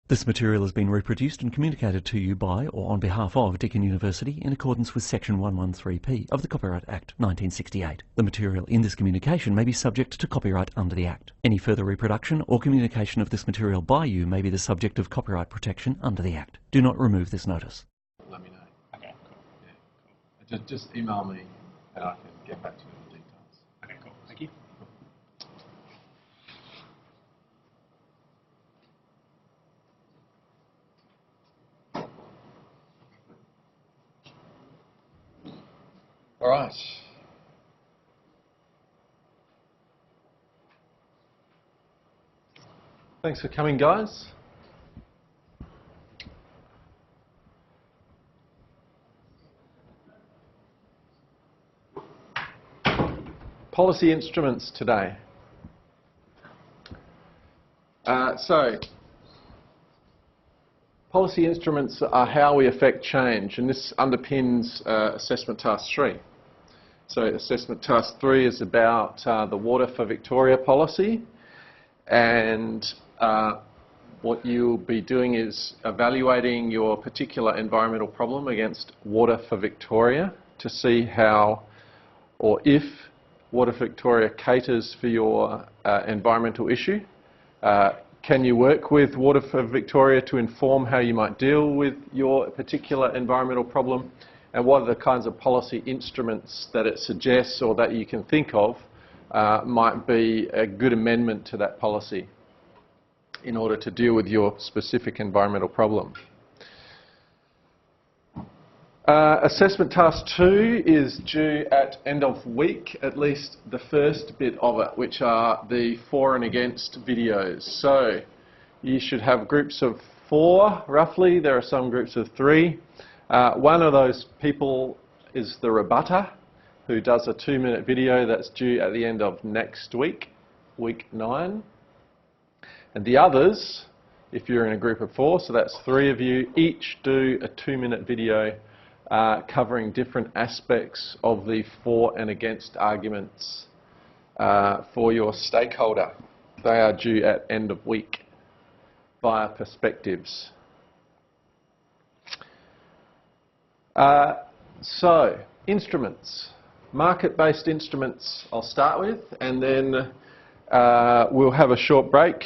This material has been reproduced and communicated to you by or on behalf of Deakin University in accordance with Section 113P of the Copyright Act 1968. The material in this communication may be subject to copyright under the Act. Any further reproduction or communication of this material by you may be the subject of copyright protection under the Act. Do not remove this notice. Let me know. Okay, cool. Yeah, cool. Just email me and I can get back to you with the details. Okay, cool. Thank you. All right. Thanks for coming, guys. Policy instruments today. Policy instruments are how we affect change, and this underpins Assessment Task 3. So Assessment Task 3 is about the Water for Victoria policy, and what you'll be doing is evaluating your particular environmental problem against Water for Victoria to see how or if Water for Victoria caters for your environmental issue. Can you work with Water for Victoria to inform how you might deal with your particular environmental problem? And what are the kinds of policy instruments that it suggests or that you can think of might be a good amendment to that policy in order to deal with your specific environmental problem? Assessment Task 2 is due at end of week, at least the first bit of it, which are the for and against videos. So you should have groups of 4, roughly. There are some groups of 3. One of those people is the rebutter, who does a 2-minute video that's due at the end of next week, week 9. And the others, if you're in a group of 4, so that's 3 of you, each do a 2-minute video covering different aspects of the for and against arguments for your stakeholder. They are due at end of week via perspectives. So, instruments. Market-based instruments I'll start with, and then we'll have a short break,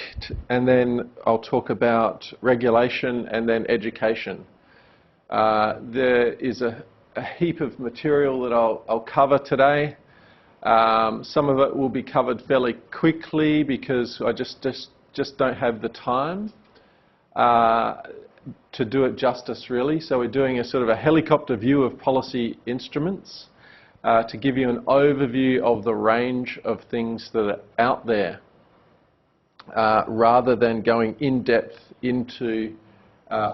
and then I'll talk about regulation and then education. There is a heap of material that I'll cover today. Some of it will be covered fairly quickly because I just don't have the time to do it justice, really. So we're doing a sort of a helicopter view of policy instruments to give you an overview of the range of things that are out there rather than going in depth into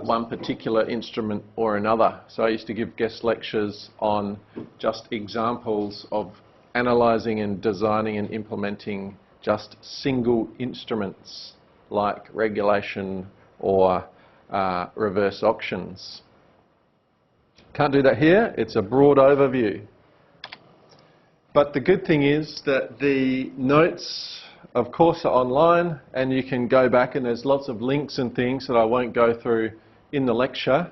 one particular instrument or another. So I used to give guest lectures on just examples of analysing and designing and implementing just single instruments like regulation or reverse auctions. Can't do that here. It's a broad overview. But the good thing is that the notes, of course, are online, and you can go back, and there's lots of links and things that I won't go through in the lecture,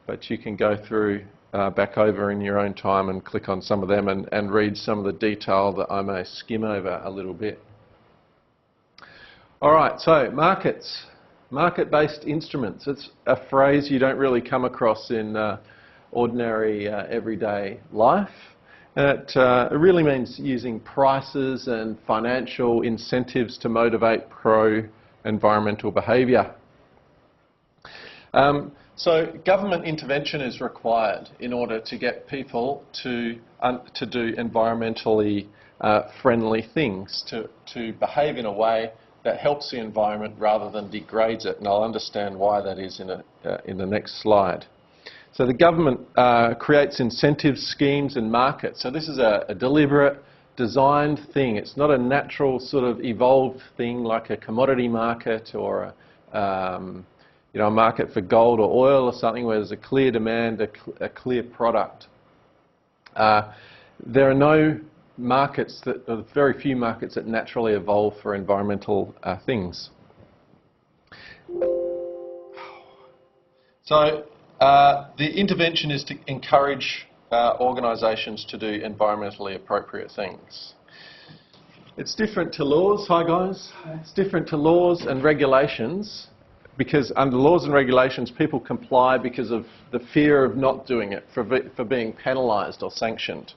but you can go through back over in your own time and click on some of them and read some of the detail that I may skim over a little bit. All right, so markets. Market-based instruments. It's a phrase you don't really come across in ordinary everyday life. It really means using prices and financial incentives to motivate pro-environmental behaviour. So government intervention is required in order to get people to do environmentally friendly things, to behave in a way that helps the environment rather than degrades it, and I'll understand why that is in the next slide. So the government creates incentive schemes and markets. So this is a deliberate, designed thing. It's not a natural sort of evolved thing like a commodity market or a market for gold or oil or something where there's a clear demand, a clear product. There are no markets very few markets that naturally evolve for environmental things. So the intervention is to encourage organisations to do environmentally appropriate things. It's different to laws, hi guys, it's different to laws and regulations, because under laws and regulations people comply because of the fear of not doing it, for being penalised or sanctioned.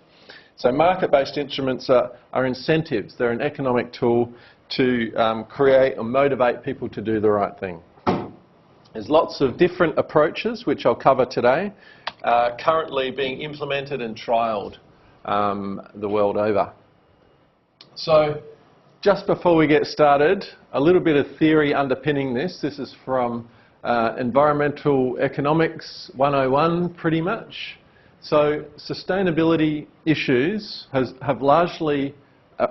So market-based instruments are incentives. They're an economic tool to create or motivate people to do the right thing. There's lots of different approaches, which I'll cover today, currently being implemented and trialled the world over. So just before we get started, a little bit of theory underpinning this. This is from Environmental Economics 101, pretty much. So sustainability issues have largely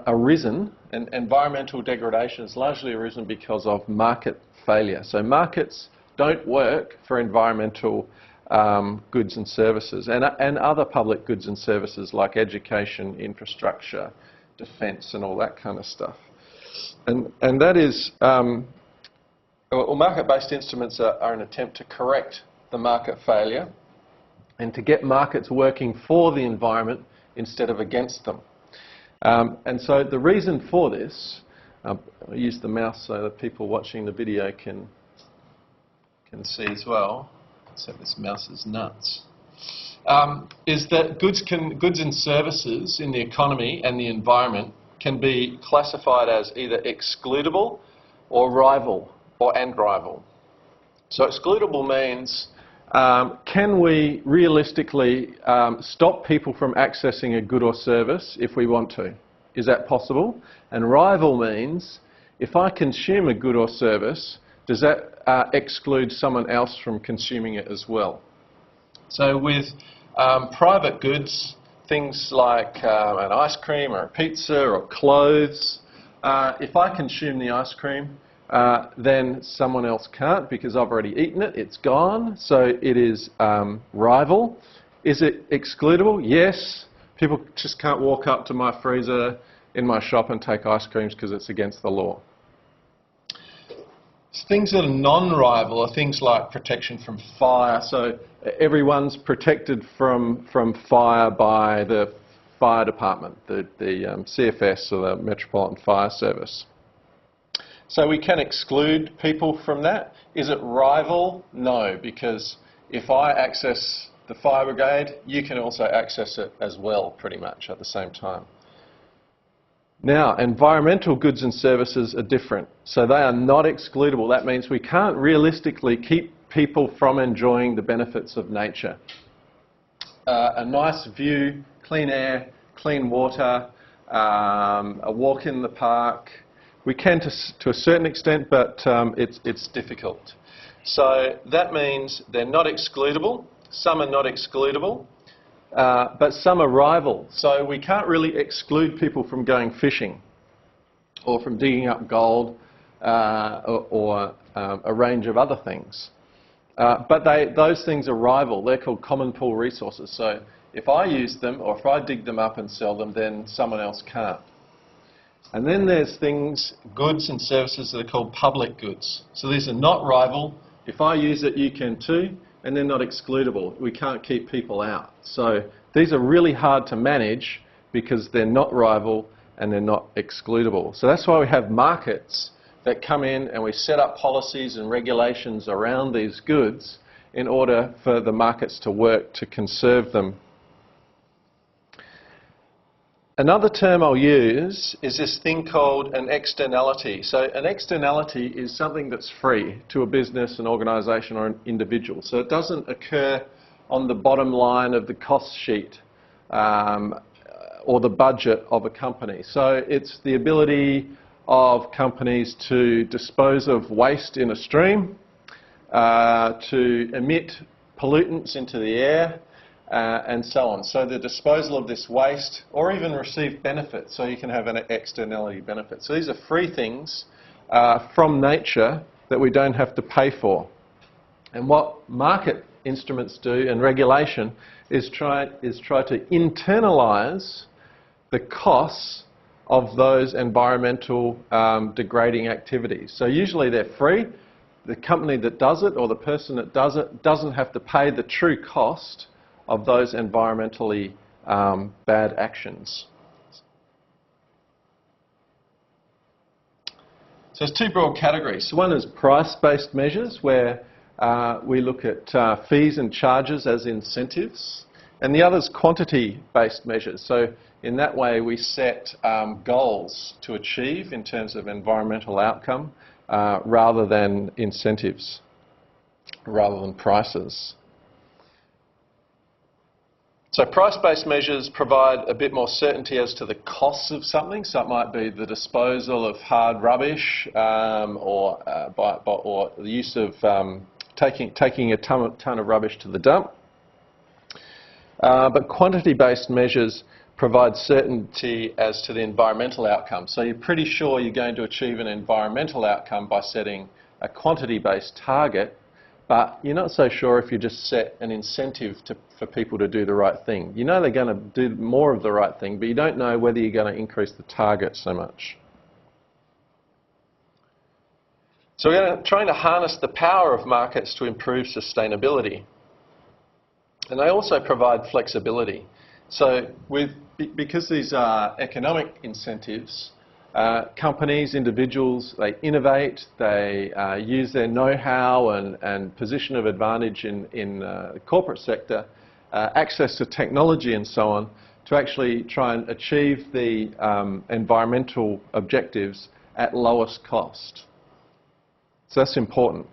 arisen, and environmental degradation has largely arisen because of market failure. So markets don't work for environmental goods and services and other public goods and services like education, infrastructure, defence and all that kind of stuff. And that is, well, market-based instruments are an attempt to correct the market failure and to get markets working for the environment instead of against them. And so the reason for this, I'll use the mouse so that people watching the video can see as well, except this mouse is nuts, is that goods and services in the economy and the environment can be classified as either excludable or rival, and rival. So excludable means, can we realistically stop people from accessing a good or service if we want to? Is that possible? And rival means, if I consume a good or service, does that exclude someone else from consuming it as well? So with private goods, things like an ice cream or a pizza or clothes, if I consume the ice cream, then someone else can't because I've already eaten it, it's gone, so it is rival. Is it excludable? Yes. People just can't walk up to my freezer in my shop and take ice creams because it's against the law. Things that are non-rival are things like protection from fire. So everyone's protected from fire by the fire department, the CFS or the Metropolitan Fire Service. So we can exclude people from that. Is it rival? No, because if I access the fire brigade, you can also access it as well, pretty much at the same time. Now, environmental goods and services are different. So they are not excludable. That means we can't realistically keep people from enjoying the benefits of nature. A nice view, clean air, clean water, a walk in the park. We can to a certain extent, but it's difficult. So that means they're not excludable. Some are not excludable. But some are rival. So we can't really exclude people from going fishing or from digging up gold or a range of other things. But those things are rival. They're called common pool resources. So if I use them or if I dig them up and sell them, then someone else can't. And then there's things, goods and services that are called public goods. So these are not rival. If I use it, you can too. And they're not excludable. We can't keep people out. So these are really hard to manage because they're not rival and they're not excludable. So that's why we have markets that come in and we set up policies and regulations around these goods in order for the markets to work to conserve them. Another term I'll use is this thing called an externality. So an externality is something that's free to a business, an organisation or an individual. So it doesn't occur on the bottom line of the cost sheet or the budget of a company. So it's the ability of companies to dispose of waste in a stream, to emit pollutants into the air, and so on. So the disposal of this waste, or even receive benefits, so you can have an externality benefit. So these are free things from nature that we don't have to pay for. And what market instruments do, and regulation, is try to internalise the costs of those environmental degrading activities. So usually they're free, the company that does it or the person that does it doesn't have to pay the true cost of those environmentally bad actions. So there's two broad categories. So one is price-based measures, where we look at fees and charges as incentives, and the other is quantity-based measures. So in that way we set goals to achieve in terms of environmental outcome rather than incentives, rather than prices. So price-based measures provide a bit more certainty as to the costs of something. So it might be the disposal of hard rubbish or the use of taking a ton of rubbish to the dump. But quantity-based measures provide certainty as to the environmental outcome. So you're pretty sure you're going to achieve an environmental outcome by setting a quantity-based target, but you're not so sure if you just set an incentive for people to do the right thing. You know they're going to do more of the right thing, but you don't know whether you're going to increase the target so much. So we're trying to harness the power of markets to improve sustainability. And they also provide flexibility. So because these are economic incentives, companies, individuals, they innovate, they use their know-how and position of advantage in the corporate sector, access to technology and so on, to actually try and achieve the environmental objectives at lowest cost. So that's important.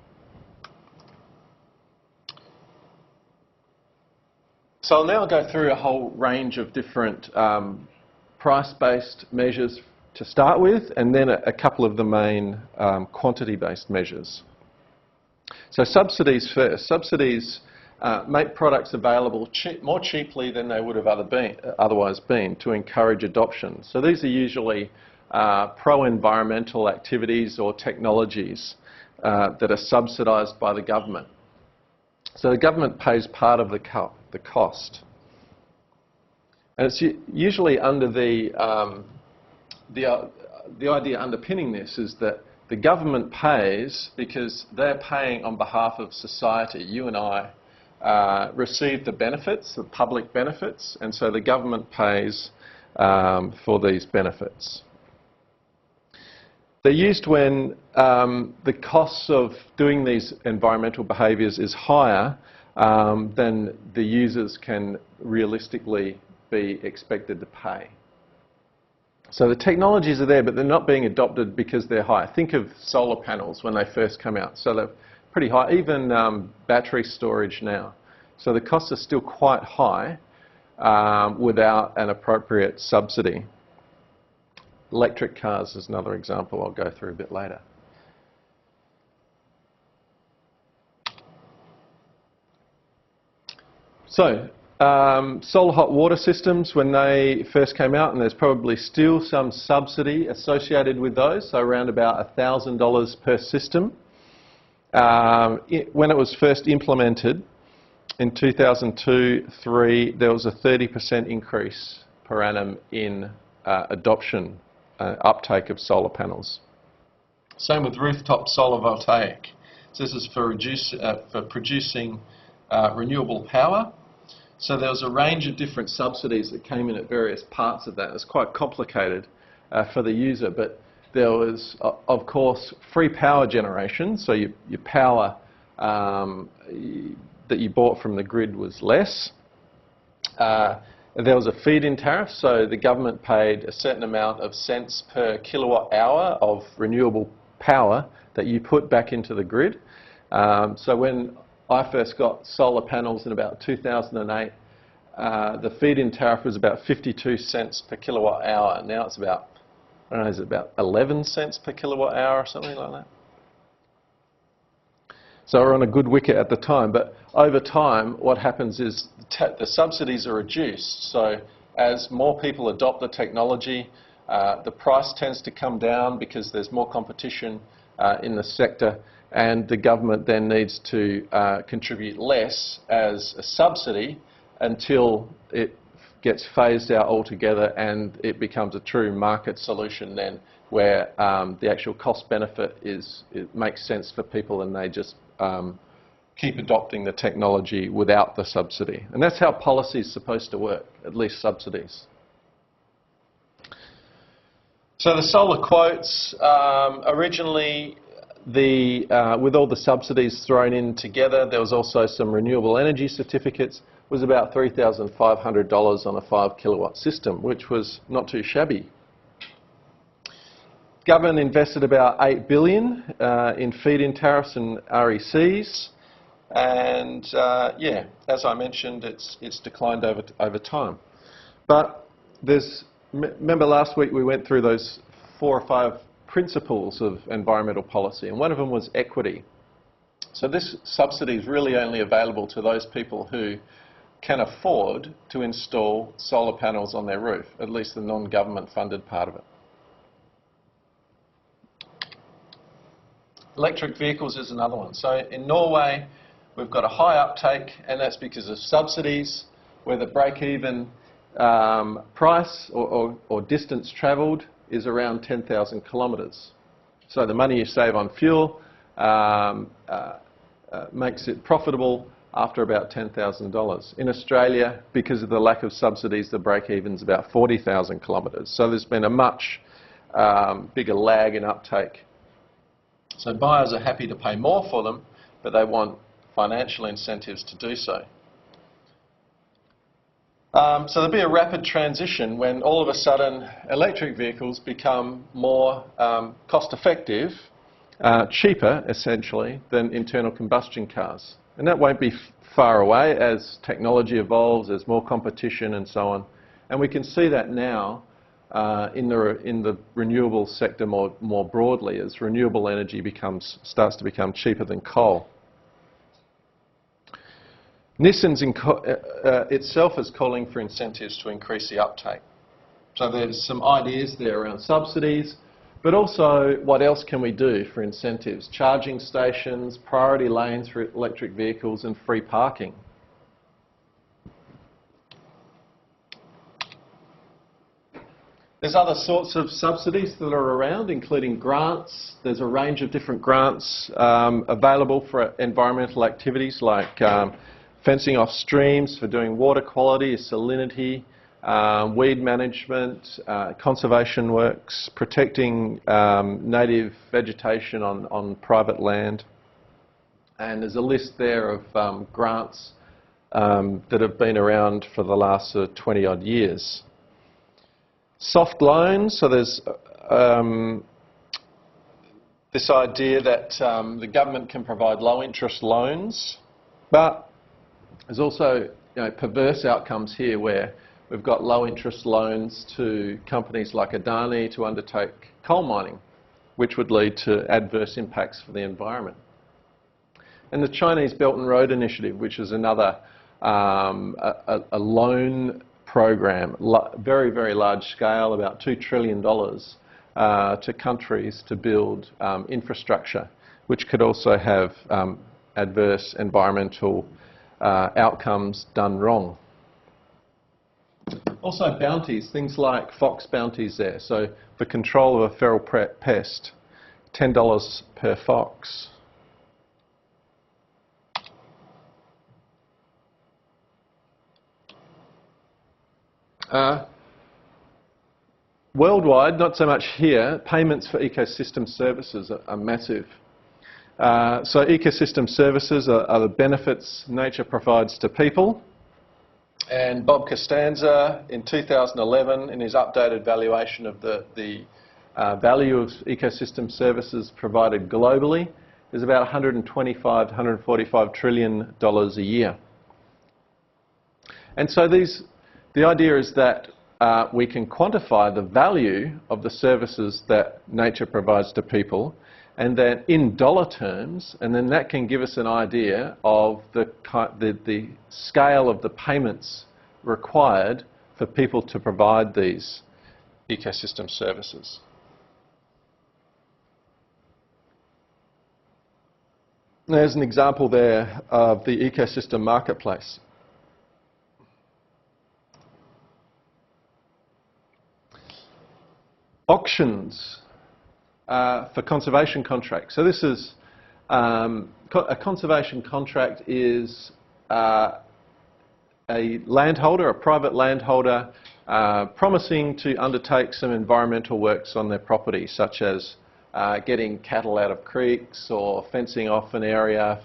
So I'll now go through a whole range of different price-based measures to start with, and then a couple of the main quantity-based measures. So subsidies first. Subsidies make products available more cheaply than they would have otherwise been to encourage adoption. So these are usually pro-environmental activities or technologies that are subsidised by the government. So the government pays part of the cost. And it's usually under the idea underpinning this is that the government pays because they're paying on behalf of society. You and I receive the benefits, the public benefits, and so the government pays for these benefits. They're used when the costs of doing these environmental behaviours is higher than the users can realistically be expected to pay. So the technologies are there, but they're not being adopted because they're high. Think of solar panels when they first come out. So they're pretty high, even battery storage now. So the costs are still quite high without an appropriate subsidy. Electric cars is another example I'll go through a bit later. So, solar hot water systems, when they first came out, and there's probably still some subsidy associated with those, so around about $1,000 per system. When it was first implemented in 2002-03, there was a 30% increase per annum in adoption, uptake of solar panels. Same with rooftop solar voltaic. So this is for producing renewable power. So there was a range of different subsidies that came in at various parts of that. It was quite complicated for the user, but there was, of course, free power generation. So your power that you bought from the grid was less. There was a feed-in tariff, so the government paid a certain amount of cents per kilowatt hour of renewable power that you put back into the grid. So when I first got solar panels in about 2008, the feed-in tariff was about 52 cents per kilowatt hour. Now it's about, I don't know, is it about 11 cents per kilowatt hour or something like that? So we're on a good wicket at the time, but over time what happens is the subsidies are reduced. So as more people adopt the technology, the price tends to come down because there's more competition in the sector, and the government then needs to contribute less as a subsidy until it gets phased out altogether and it becomes a true market solution then where the actual cost benefit it makes sense for people and they just keep adopting the technology without the subsidy. And that's how policy is supposed to work, at least subsidies. So the solar quotes, originally with all the subsidies thrown in together, there was also some renewable energy certificates, was about $3,500 on a 5 kilowatt system, which was not too shabby. Government invested about $8 billion in feed-in tariffs and RECs, and yeah, as I mentioned, it's declined over time. But remember last week we went through those 4 or 5 principles of environmental policy, and one of them was equity. So this subsidy is really only available to those people who can afford to install solar panels on their roof, at least the non-government funded part of it. Electric vehicles is another one. So in Norway, we've got a high uptake, and that's because of subsidies, where the break-even price or distance travelled is around 10,000 kilometres. So the money you save on fuel makes it profitable after about $10,000. In Australia, because of the lack of subsidies, the break-even's about 40,000 kilometres. So there's been a much bigger lag in uptake. So buyers are happy to pay more for them, but they want financial incentives to do so. So there'll be a rapid transition when all of a sudden electric vehicles become more cost-effective, cheaper essentially, than internal combustion cars. And that won't be far away as technology evolves, there's more competition and so on. And we can see that now in the renewable sector more broadly, as renewable energy starts to become cheaper than coal. Nissan's itself is calling for incentives to increase the uptake. So there's some ideas there around subsidies, but also what else can we do for incentives? Charging stations, priority lanes for electric vehicles, and free parking. There's other sorts of subsidies that are around, including grants. There's a range of different grants available for environmental activities like fencing off streams for doing water quality, salinity, weed management, conservation works, protecting native vegetation on private land. And there's a list there of grants that have been around for the last 20-odd years. Soft loans, so there's this idea that the government can provide low-interest loans, but there's also perverse outcomes here where we've got low-interest loans to companies like Adani to undertake coal mining, which would lead to adverse impacts for the environment. And the Chinese Belt and Road Initiative, which is another a loan program, very, very large scale, about $2 trillion to countries to build infrastructure, which could also have adverse environmental outcomes done wrong. Also bounties, things like fox bounties there. So for control of a feral pest, $10 per fox. Worldwide, not so much here, payments for ecosystem services are massive. So ecosystem services are the benefits nature provides to people. And Bob Costanza, in 2011, in his updated valuation of the value of ecosystem services provided globally, is about $125 to $145 trillion a year. And so the idea is that we can quantify the value of the services that nature provides to people, and then in dollar terms, and then that can give us an idea of the scale of the payments required for people to provide these ecosystem services. There's an example there of the ecosystem marketplace. Auctions. for conservation contracts. So this is a conservation contract is a landholder, a private landholder, promising to undertake some environmental works on their property, such as getting cattle out of creeks or fencing off an area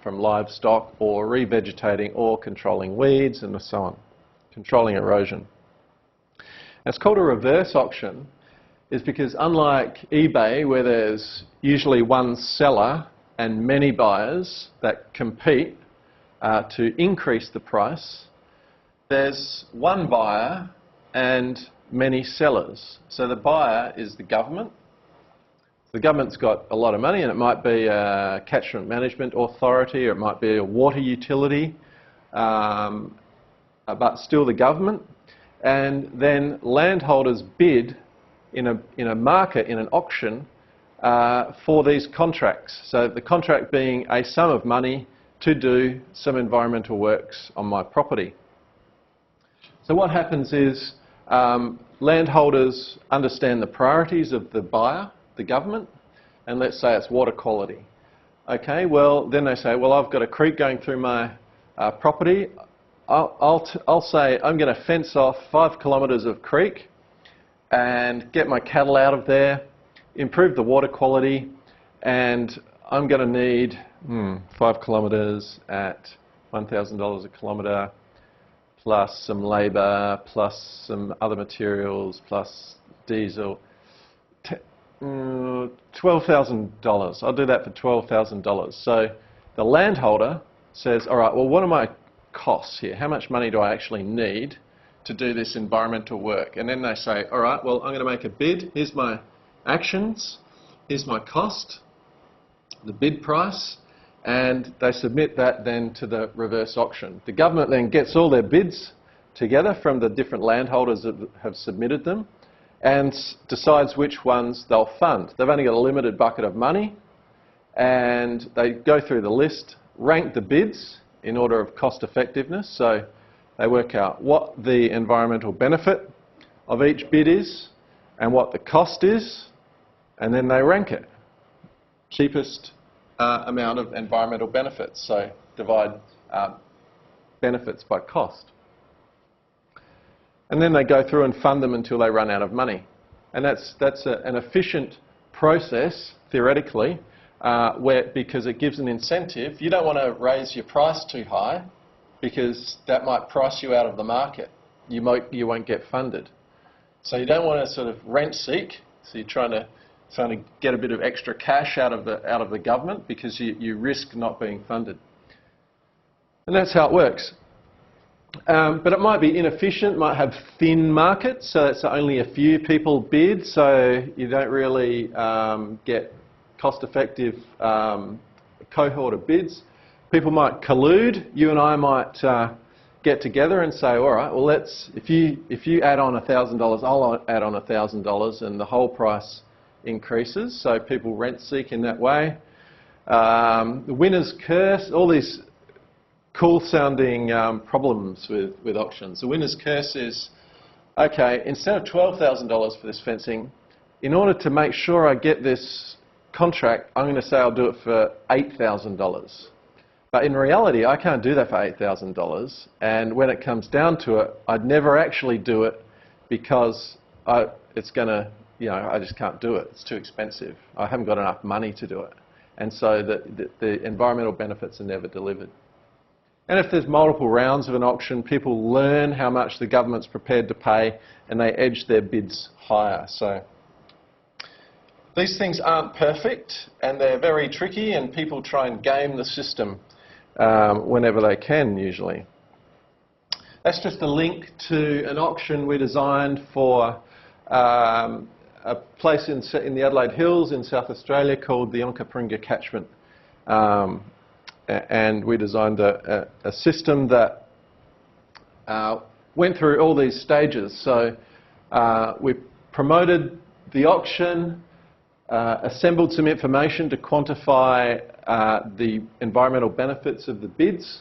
from livestock, or revegetating, or controlling weeds and so on, controlling erosion. And it's called a reverse auction is because unlike eBay, where there's usually one seller and many buyers that compete to increase the price, there's one buyer and many sellers. So the buyer is the government. The government's got a lot of money, and it might be a catchment management authority, or it might be a water utility, but still the government. And then landholders bid in a market, in an auction, for these contracts. So the contract being a sum of money to do some environmental works on my property. So what happens is landholders understand the priorities of the buyer, the government, and let's say it's water quality. Okay, well then they say, well, I've got a creek going through my property. I'll say I'm going to fence off 5 kilometres of creek and get my cattle out of there, improve the water quality, and I'm going to need 5 kilometres at $1,000 a kilometre, plus some labour, plus some other materials, plus diesel. $12,000. I'll do that for $12,000. So the landholder says, all right, well, what are my costs here? How much money do I actually need to do this environmental work? And then they say, all right, well, I'm going to make a bid. Here's my actions. Here's my cost, the bid price. And they submit that then to the reverse auction. The government then gets all their bids together from the different landholders that have submitted them, and decides which ones they'll fund. They've only got a limited bucket of money, and they go through the list, rank the bids in order of cost effectiveness. So they work out what the environmental benefit of each bid is and what the cost is, and then they rank it. Cheapest amount of environmental benefits. So divide benefits by cost. And then they go through and fund them until they run out of money. And that's an efficient process, theoretically, because it gives an incentive. You don't want to raise your price too high, because that might price you out of the market. You won't get funded. So you don't want to sort of rent seek. So you're trying to get a bit of extra cash out of the government, because you risk not being funded. And that's how it works. But it might be inefficient, might have thin markets, so it's only a few people bid, so you don't really get cost-effective cohort of bids. People might collude. You and I might get together and say, all right, well, if you add on $1,000, I'll add on $1,000, and the whole price increases. So people rent seek in that way. The winner's curse, all these cool sounding problems with auctions. The winner's curse is, okay, instead of $12,000 for this fencing, in order to make sure I get this contract, I'm going to say I'll do it for $8,000. But in reality, I can't do that for $8,000. And when it comes down to it, I'd never actually do it, because it's going to, I just can't do it. It's too expensive. I haven't got enough money to do it. And so the environmental benefits are never delivered. And if there's multiple rounds of an auction, people learn how much the government's prepared to pay, and they edge their bids higher. So these things aren't perfect, and they're very tricky, and people try and game the system whenever they can, usually. That's just a link to an auction we designed for a place in the Adelaide Hills in South Australia called the Onkaparinga Catchment. And we designed a system that went through all these stages. So we promoted the auction, assembled some information to quantify the environmental benefits of the bids.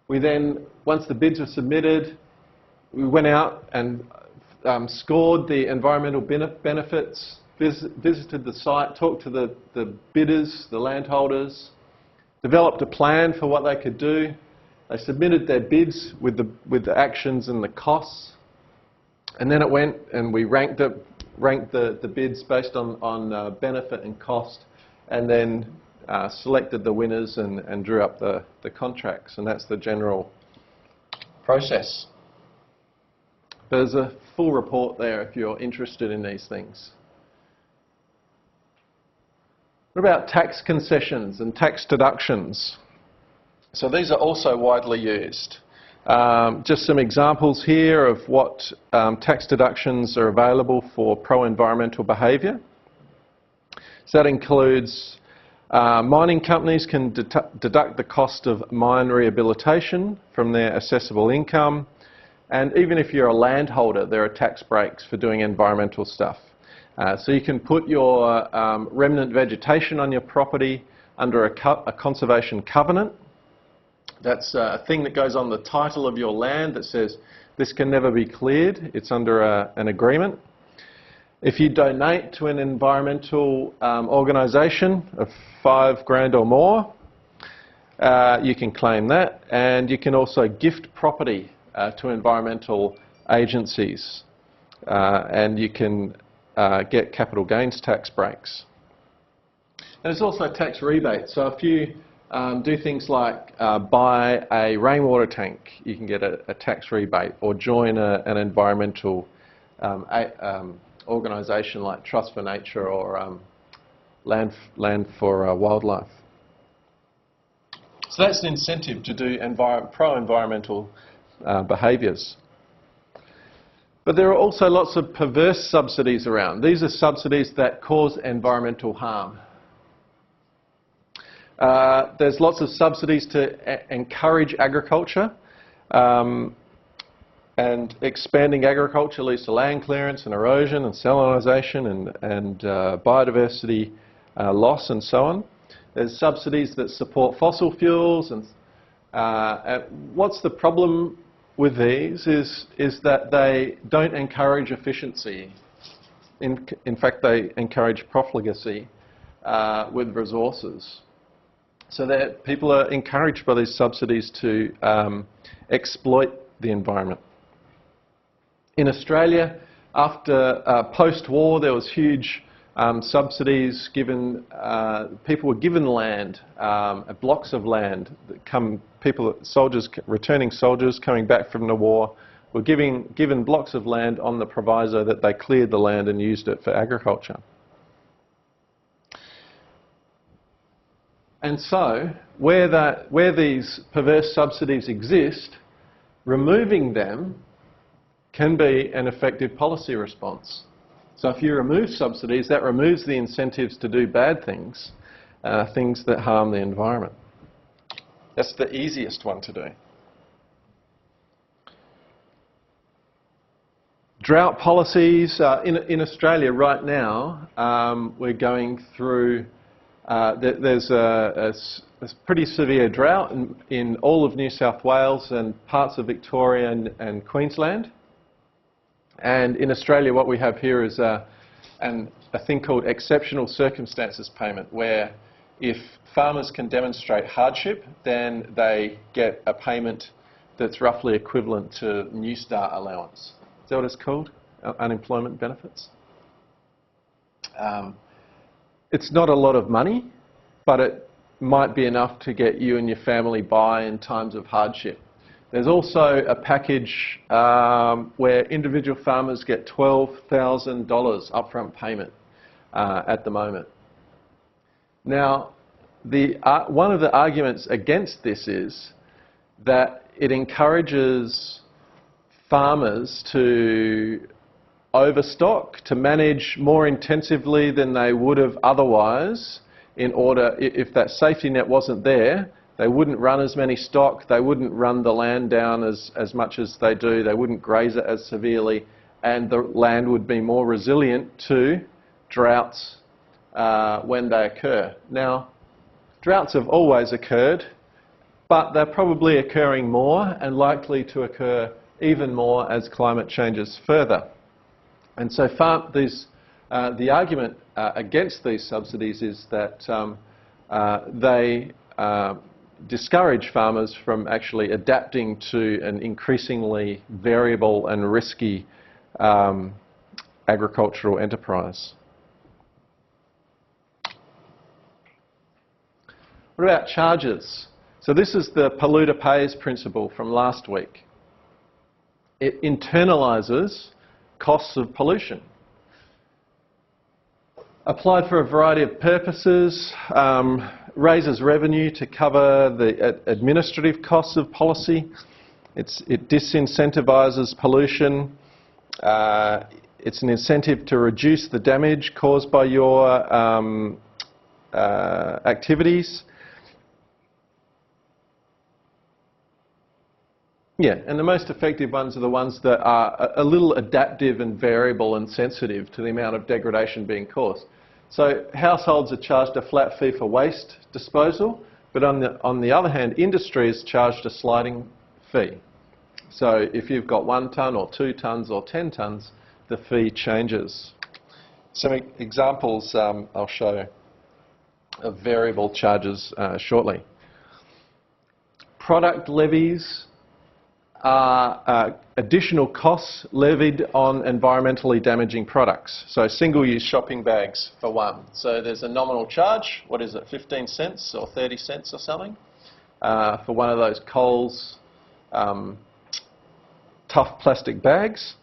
We then, once the bids were submitted, we went out and scored the environmental benefits visited the site, talked to the bidders, the landholders, developed a plan for what they could do. They submitted their bids with the actions and the costs, and then it went and we ranked the bids based on benefit and cost, and then selected the winners and drew up the contracts, and that's the general process. There's a full report there if you're interested in these things. What about tax concessions and tax deductions? So these are also widely used. Just some examples here of what tax deductions are available for pro-environmental behaviour. So that includes mining companies can deduct the cost of mine rehabilitation from their assessable income, and even if you're a landholder, there are tax breaks for doing environmental stuff. So you can put your remnant vegetation on your property under a conservation covenant. That's a thing that goes on the title of your land that says this can never be cleared. It's under an agreement. If you donate to an environmental organisation of $5,000 or more, you can claim that, and you can also gift property to environmental agencies, and you can get capital gains tax breaks. And there's also tax rebates. So if you do things like buy a rainwater tank, you can get a tax rebate, or join an environmental organisation like Trust for Nature or Land for Wildlife. So that's an incentive to do pro-environmental behaviours. But there are also lots of perverse subsidies around. These are subsidies that cause environmental harm. There's lots of subsidies to encourage agriculture, and expanding agriculture leads to land clearance and erosion and salinisation and biodiversity loss and so on. There's subsidies that support fossil fuels, and what's the problem with these is that they don't encourage efficiency. In fact, they encourage profligacy with resources. So that people are encouraged by these subsidies to exploit the environment. In Australia, after post-war, there was huge subsidies given. People were given land, blocks of land. Returning soldiers coming back from the war were given blocks of land on the proviso that they cleared the land and used it for agriculture. And so, where these perverse subsidies exist, removing them can be an effective policy response. So if you remove subsidies, that removes the incentives to do bad things, things that harm the environment. That's the easiest one to do. Drought policies. In Australia right now, we're going through, there's a pretty severe drought in all of New South Wales and parts of Victoria and Queensland. And in Australia, what we have here is a thing called exceptional circumstances payment, where if farmers can demonstrate hardship, then they get a payment that's roughly equivalent to New Start allowance. Is that what it's called? Unemployment benefits? It's not a lot of money, but it might be enough to get you and your family by in times of hardship. There's also a package where individual farmers get $12,000 upfront payment at the moment. Now, one of the arguments against this is that it encourages farmers to overstock, to manage more intensively than they would have otherwise, in order, if that safety net wasn't there, they wouldn't run as many stock, they wouldn't run the land down as much as they do, they wouldn't graze it as severely, and the land would be more resilient to droughts when they occur. Now, droughts have always occurred, but they're probably occurring more and likely to occur even more as climate changes further. And so these the argument against these subsidies is that they discourage farmers from actually adapting to an increasingly variable and risky agricultural enterprise. What about charges? So this is the polluter pays principle from last week. It internalises costs of pollution. Applied for a variety of purposes, raises revenue to cover the administrative costs of policy. It disincentivises pollution. It's an incentive to reduce the damage caused by your activities. Yeah, and the most effective ones are the ones that are a little adaptive and variable and sensitive to the amount of degradation being caused. So households are charged a flat fee for waste disposal, but on the other hand, industry is charged a sliding fee. So if you've got 1 tonne or 2 tonnes or 10 tonnes, the fee changes. Some examples I'll show of variable charges shortly. Product levies are additional costs levied on environmentally damaging products. So single-use shopping bags for one. So there's a nominal charge, what is it, 15 cents or 30 cents or something, for one of those Coles tough plastic bags.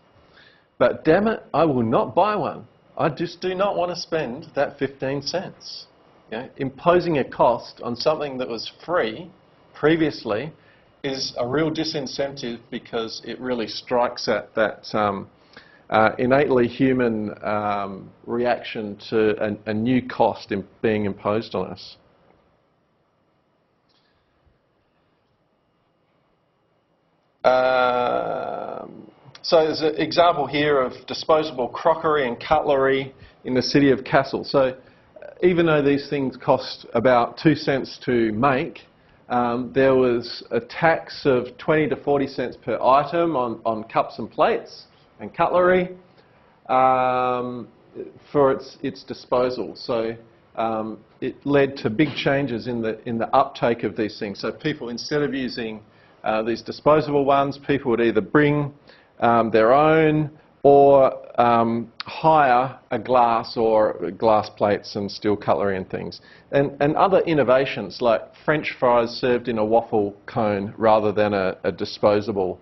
But damn it, I will not buy one. I just do not want to spend that 15 cents. Yeah? Imposing a cost on something that was free previously is a real disincentive because it really strikes at that innately human reaction to a new cost being imposed on us. So there's an example here of disposable crockery and cutlery in the city of Castle. So even though these things cost about 2 cents to make, there was a tax of 20 to 40 cents per item on cups and plates and cutlery for its disposal. So it led to big changes in the uptake of these things. So people, instead of using these disposable ones, people would either bring their own or hire a glass or glass plates and steel cutlery and things. And other innovations like French fries served in a waffle cone rather than a disposable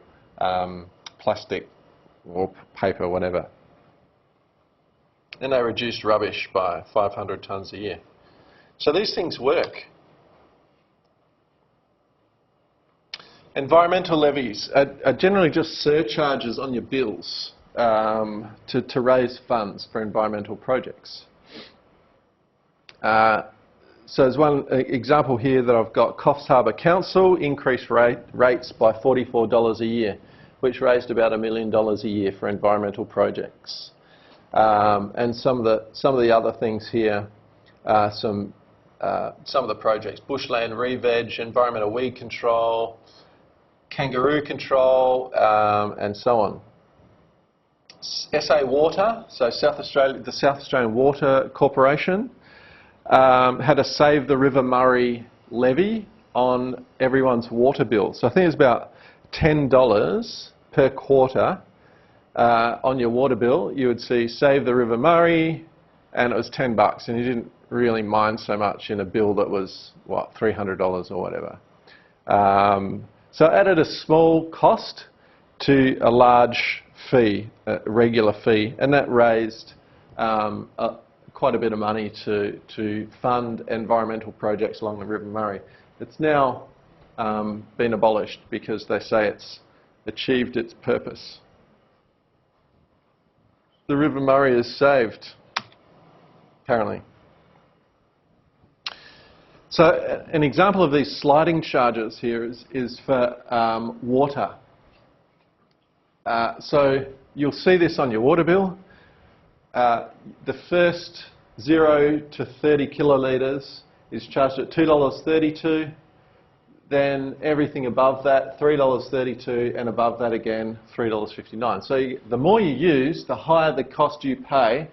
plastic or paper, whatever. And they reduced rubbish by 500 tonnes a year. So these things work. Environmental levies are generally just surcharges on your bills to raise funds for environmental projects. So there's one example here that I've got. Coffs Harbour Council increased rates by $44 a year, which raised about $1 million a year for environmental projects. And some of the other things here, some of the projects: bushland re-veg, environmental weed control, kangaroo control, and so on. SA Water, so the South Australian Water Corporation, had a Save the River Murray levy on everyone's water bill. So I think it's about $10 per quarter on your water bill. You would see Save the River Murray, and it was $10, and you didn't really mind so much in a bill that was, what, $300 or whatever. So it added a small cost to a large fee, a regular fee, and that raised quite a bit of money to fund environmental projects along the River Murray. It's now been abolished because they say it's achieved its purpose. The River Murray is saved, apparently. So an example of these sliding charges here is for water. So you'll see this on your water bill. The first 0 to 30 kilolitres is charged at $2.32. Then everything above that, $3.32, and above that again, $3.59. So the more you use, the higher the cost you pay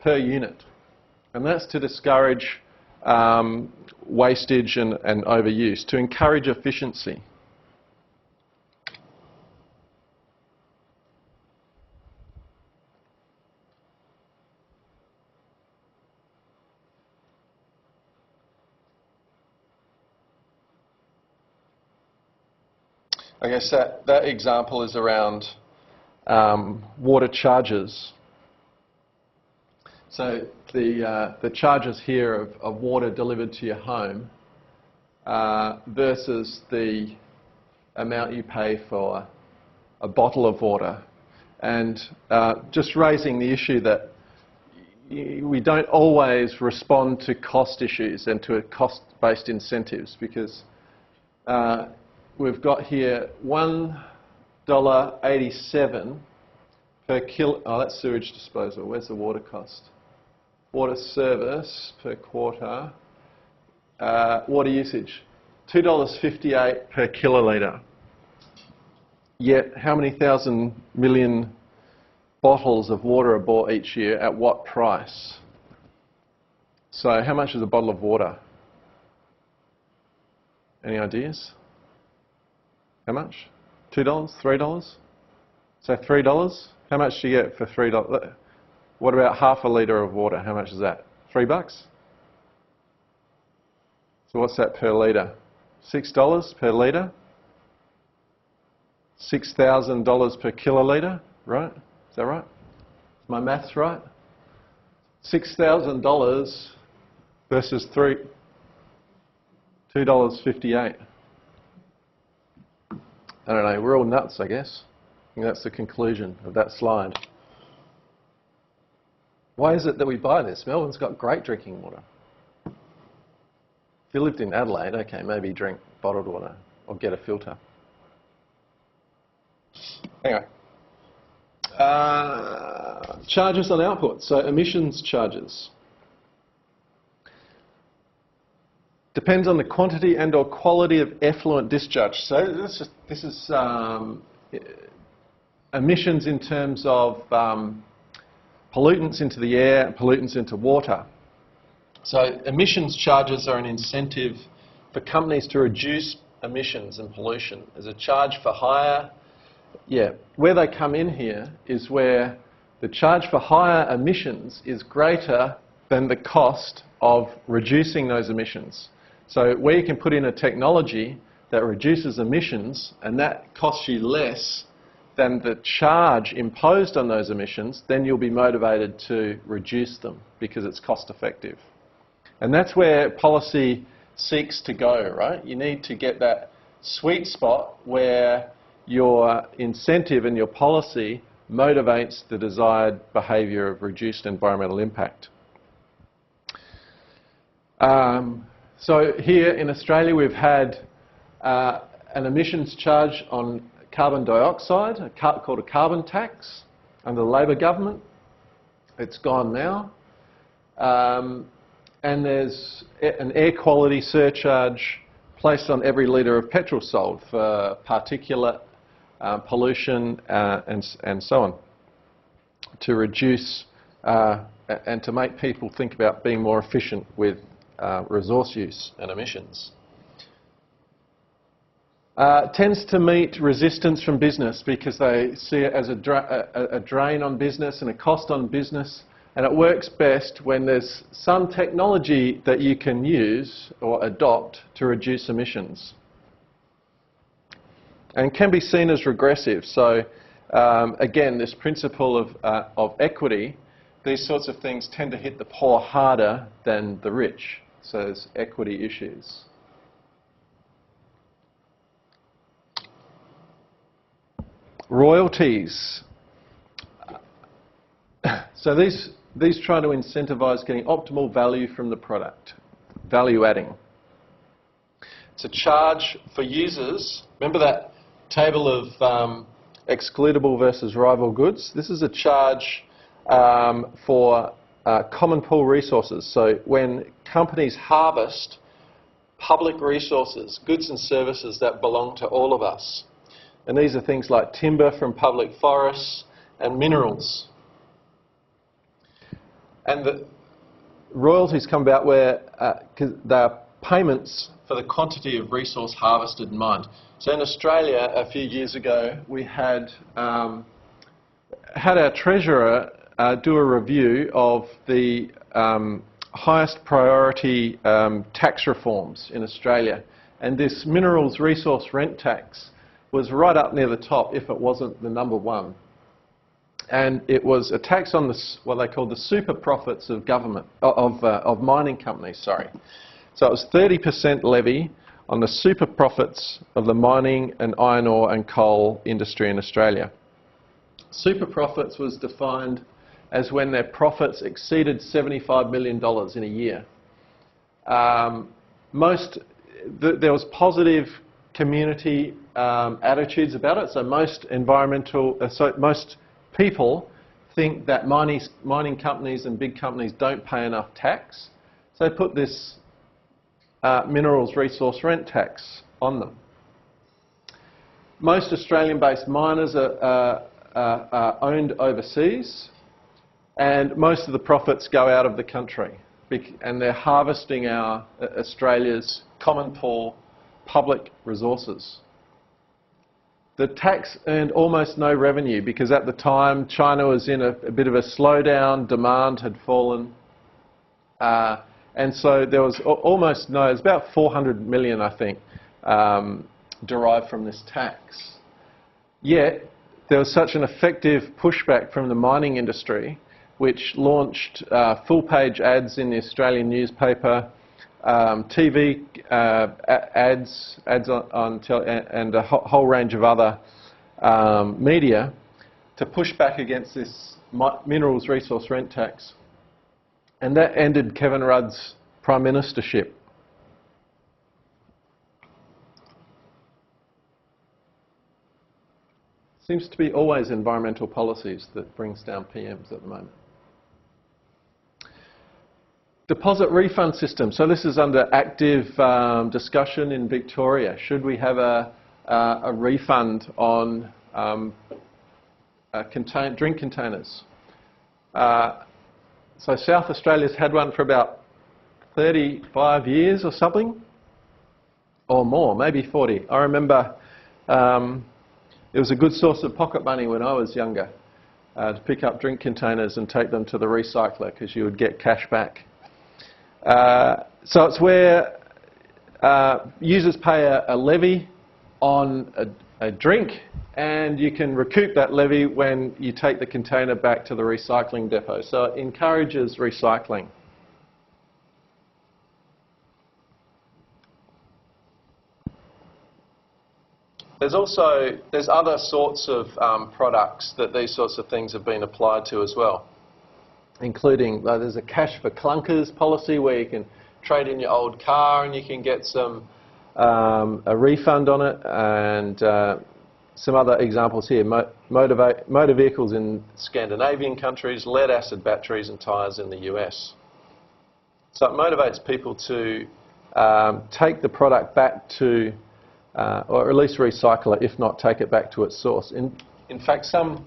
per unit. And that's to discourage wastage and overuse, to encourage efficiency. I guess that example is around water charges. So the charges here of water delivered to your home versus the amount you pay for a bottle of water. And just raising the issue that we don't always respond to cost issues and to cost-based incentives, because we've got here $1.87 per kilo. Oh, that's sewage disposal. Where's the water cost? Water service per quarter. Water usage, $2.58 per kilolitre. Yet, how many thousand million bottles of water are bought each year at what price? So, how much is a bottle of water? Any ideas? How much? $2? $3? So $3? How much do you get for $3? What about half a litre of water? How much is that? $3? So what's that per litre? $6 per litre? $6,000 per kilolitre, right? Is that right? Is my maths right? $6,000 versus $2.58. I don't know, we're all nuts, I guess. And that's the conclusion of that slide. Why is it that we buy this? Melbourne's got great drinking water. If you lived in Adelaide, okay, maybe drink bottled water or get a filter. Anyway. Charges on output, so emissions charges. Depends on the quantity and or quality of effluent discharge. So this is emissions in terms of pollutants into the air and pollutants into water. So emissions charges are an incentive for companies to reduce emissions and pollution. There's a charge for hire. Yeah, where they come in here is where the charge for higher emissions is greater than the cost of reducing those emissions. So where you can put in a technology that reduces emissions and that costs you less than the charge imposed on those emissions, then you'll be motivated to reduce them because it's cost effective. And that's where policy seeks to go, right? You need to get that sweet spot where your incentive and your policy motivates the desired behaviour of reduced environmental impact. So here in Australia we've had an emissions charge on carbon dioxide called a carbon tax under the Labor government. It's gone now. And there's an air quality surcharge placed on every litre of petrol sold for particulate, pollution and so on, to reduce and to make people think about being more efficient with resource use and emissions. Tends to meet resistance from business because they see it as a drain on business and a cost on business, and it works best when there's some technology that you can use or adopt to reduce emissions. And can be seen as regressive. So again, this principle of equity, these sorts of things tend to hit the poor harder than the rich. So there's equity issues. Royalties. So these try to incentivise getting optimal value from the product, value adding. It's a charge for users. Remember that table of excludable versus rival goods? This is a charge for common pool resources. So when companies harvest public resources, goods and services that belong to all of us. And these are things like timber from public forests and minerals. And the royalties come about where they are payments for the quantity of resource harvested and mined. So in Australia, a few years ago, we had our treasurer do a review of the highest priority tax reforms in Australia. And this minerals resource rent tax was right up near the top, if it wasn't the number one. And it was a tax on what they called the super profits of government, of mining companies, sorry. So it was 30% levy on the super profits of the mining and iron ore and coal industry in Australia. Super profits was defined as when their profits exceeded $75 million in a year. There was positive community attitudes about it, so most most people think that mining companies and big companies don't pay enough tax, so they put this minerals resource rent tax on them. Most Australian-based miners are owned overseas, and most of the profits go out of the country, and they're harvesting Australia's common pool public resources. The tax earned almost no revenue because at the time China was in a bit of a slowdown, demand had fallen, and so there was almost no, it was about 400 million I think, derived from this tax. Yet there was such an effective pushback from the mining industry, which launched full-page ads in the Australian newspaper, TV ads and a whole range of other media to push back against this minerals resource rent tax. And that ended Kevin Rudd's prime ministership. Seems to be always environmental policies that brings down PMs at the moment. Deposit refund system. So this is under active discussion in Victoria. Should we have a refund on drink containers? So South Australia's had one for about 35 years or something, or more, maybe 40. I remember it was a good source of pocket money when I was younger to pick up drink containers and take them to the recycler because you would get cash back. So it's where users pay a levy on a drink, and you can recoup that levy when you take the container back to the recycling depot. So it encourages recycling. There's other sorts of products that these sorts of things have been applied to as well, including there's a cash for clunkers policy where you can trade in your old car and you can get a refund on it, and some other examples here, motor vehicles in Scandinavian countries, lead acid batteries and tyres in the US. So it motivates people to take the product back to, or at least recycle it, if not take it back to its source. In fact, some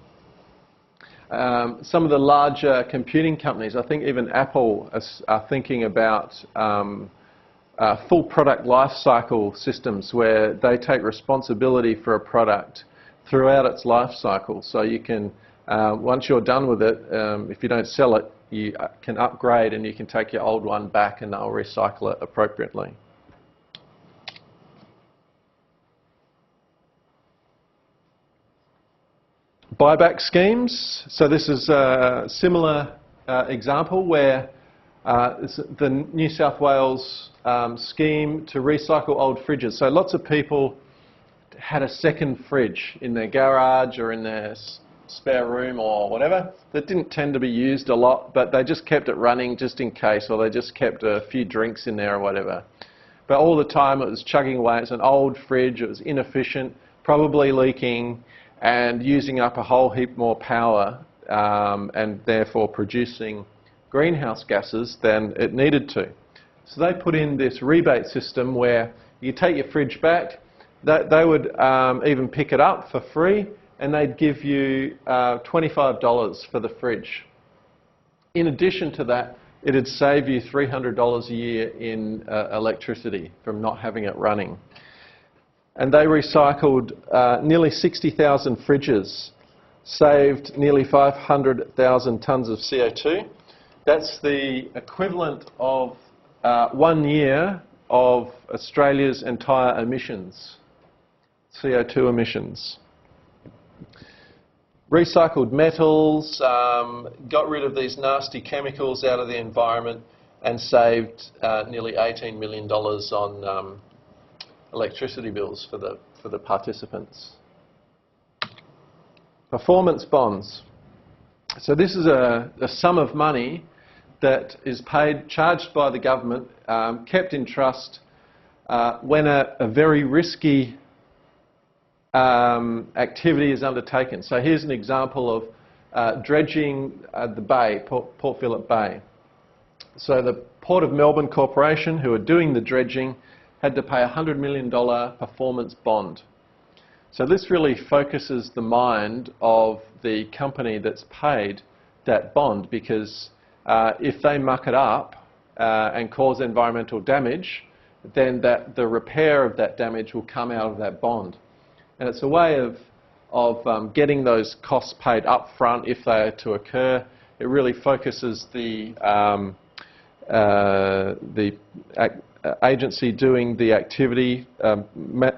of the larger computing companies, I think even Apple, are thinking about full product life cycle systems where they take responsibility for a product throughout its life cycle. So you can, once you're done with it, if you don't sell it, you can upgrade and you can take your old one back and they'll recycle it appropriately. Buyback schemes. So this is a similar example where the New South Wales scheme to recycle old fridges. So lots of people had a second fridge in their garage or in their spare room or whatever that didn't tend to be used a lot, but they just kept it running just in case, or they just kept a few drinks in there or whatever. But all the time it was chugging away. It's an old fridge, it was inefficient, probably leaking and using up a whole heap more power and therefore producing greenhouse gases than it needed to. So they put in this rebate system where you take your fridge back, they would even pick it up for free, and they'd give you $25 for the fridge. In addition to that, it'd save you $300 a year in electricity from not having it running. And they recycled nearly 60,000 fridges, saved nearly 500,000 tonnes of CO2. That's the equivalent of 1 year of Australia's entire emissions, CO2 emissions. Recycled metals, got rid of these nasty chemicals out of the environment and saved nearly $18 million on electricity bills for the participants. Performance bonds. So this is a sum of money that is charged by the government, kept in trust when a very risky activity is undertaken. So here's an example of dredging the bay, Port Phillip Bay. So the Port of Melbourne Corporation, who are doing the dredging, had to pay a $100 million performance bond. So this really focuses the mind of the company that's paid that bond, because if they muck it up and cause environmental damage, then the repair of that damage will come out of that bond. And it's a way of getting those costs paid up front if they are to occur. It really focuses the agency doing the activity,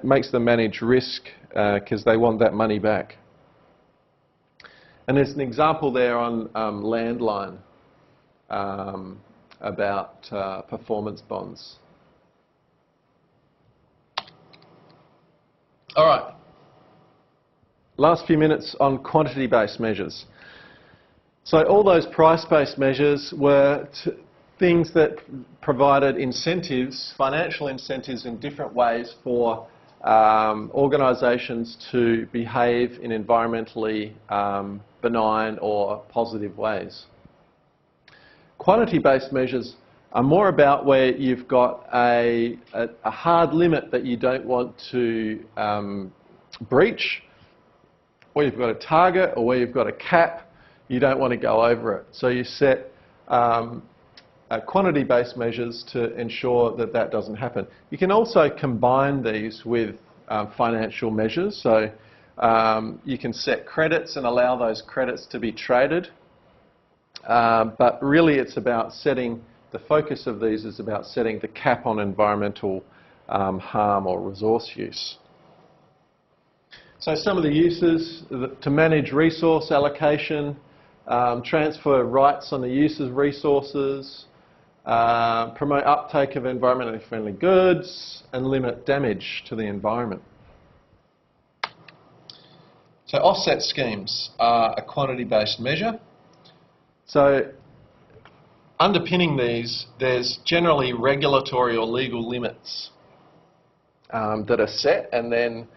makes them manage risk because they want that money back. And there's an example there on Landline about performance bonds. All right. Last few minutes on quantity-based measures. So all those price-based measures were things that provided incentives, financial incentives in different ways for organisations to behave in environmentally benign or positive ways. Quantity-based measures are more about where you've got a hard limit that you don't want to breach, where you've got a target or where you've got a cap, you don't want to go over it. So you set quantity-based measures to ensure that that doesn't happen. You can also combine these with financial measures. So you can set credits and allow those credits to be traded. But really it's about setting, the focus of these is about setting the cap on environmental harm or resource use. So some of the uses: to manage resource allocation, transfer rights on the use of resources, promote uptake of environmentally friendly goods, and limit damage to the environment. So offset schemes are a quantity-based measure. So underpinning these, there's generally regulatory or legal limits that are set, and then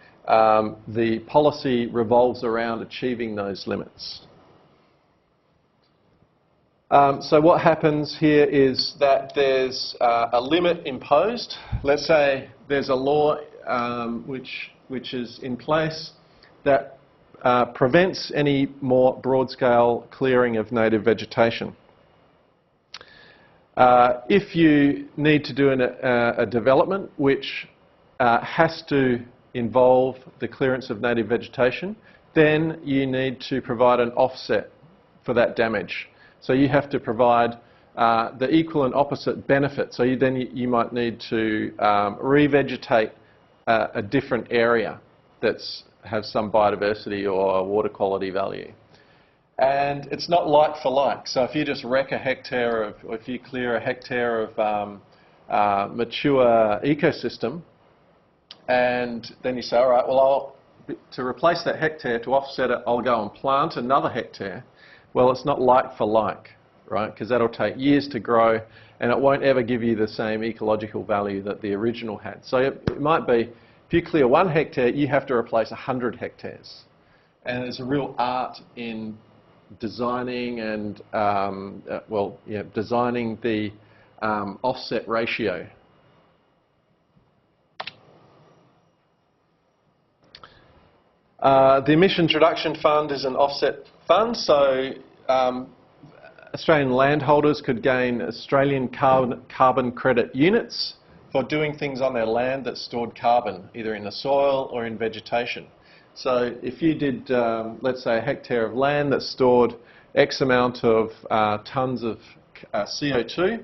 the policy revolves around achieving those limits. So what happens here is that there's a limit imposed. Let's say there's a law which is in place that prevents any more broad-scale clearing of native vegetation. If you need to do a development which has to involve the clearance of native vegetation, then you need to provide an offset for that damage. So you have to provide the equal and opposite benefit. So you might need to revegetate a different area that has some biodiversity or water quality value. And it's not like for like. So if you just wreck a hectare of, or if you clear a hectare of mature ecosystem, and then you say, all right, well, to replace that hectare, to offset it, I'll go and plant another hectare. Well, it's not like for like, right? Because that'll take years to grow, and it won't ever give you the same ecological value that the original had. So it might be, if you clear 1 hectare, you have to replace 100 hectares. And there's a real art in designing and, designing the offset ratio. The Emissions Reduction Fund is an offset fund, so Australian landholders could gain Australian carbon credit units for doing things on their land that stored carbon, either in the soil or in vegetation. So if you did, let's say, a hectare of land that stored X amount of tonnes of CO2,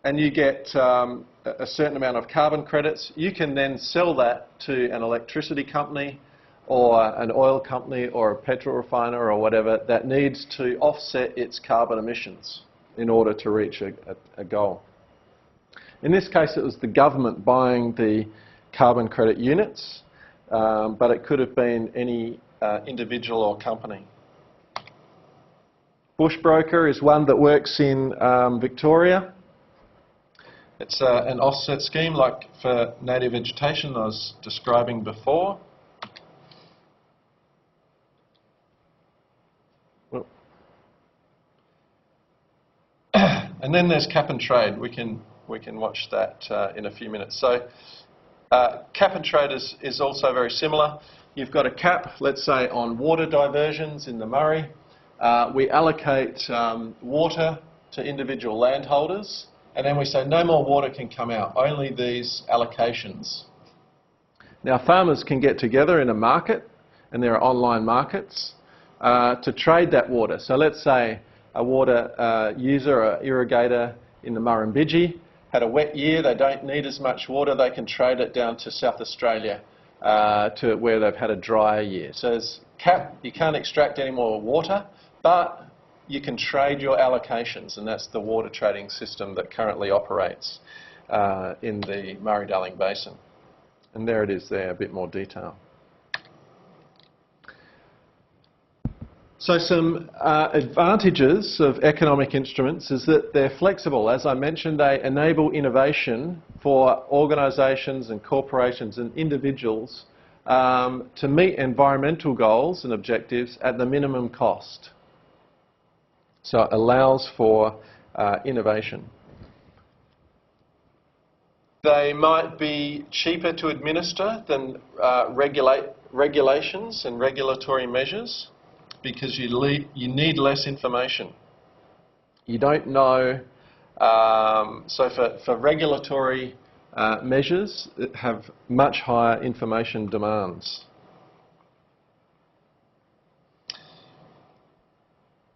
and you get a certain amount of carbon credits, you can then sell that to an electricity company or an oil company or a petrol refiner or whatever that needs to offset its carbon emissions in order to reach a goal. In this case, it was the government buying the carbon credit units, but it could have been any individual or company. Bushbroker is one that works in Victoria. It's an offset scheme like for native vegetation I was describing before. And then there's cap and trade. We can watch that in a few minutes. So cap and trade is also very similar. You've got a cap, let's say, on water diversions in the Murray. We allocate water to individual landholders, and then we say no more water can come out, only these allocations. Now farmers can get together in a market, and there are online markets, to trade that water. So let's say a water user or irrigator in the Murrumbidgee had a wet year, they don't need as much water, they can trade it down to South Australia to where they've had a drier year. So there's cap, you can't extract any more water, but you can trade your allocations, and that's the water trading system that currently operates in the Murray-Darling Basin. And there it is there, a bit more detail. So some advantages of economic instruments is that they're flexible. As I mentioned, they enable innovation for organisations and corporations and individuals to meet environmental goals and objectives at the minimum cost. So it allows for innovation. They might be cheaper to administer than regulations and regulatory measures, because you need less information. You don't know, so for regulatory measures that have much higher information demands.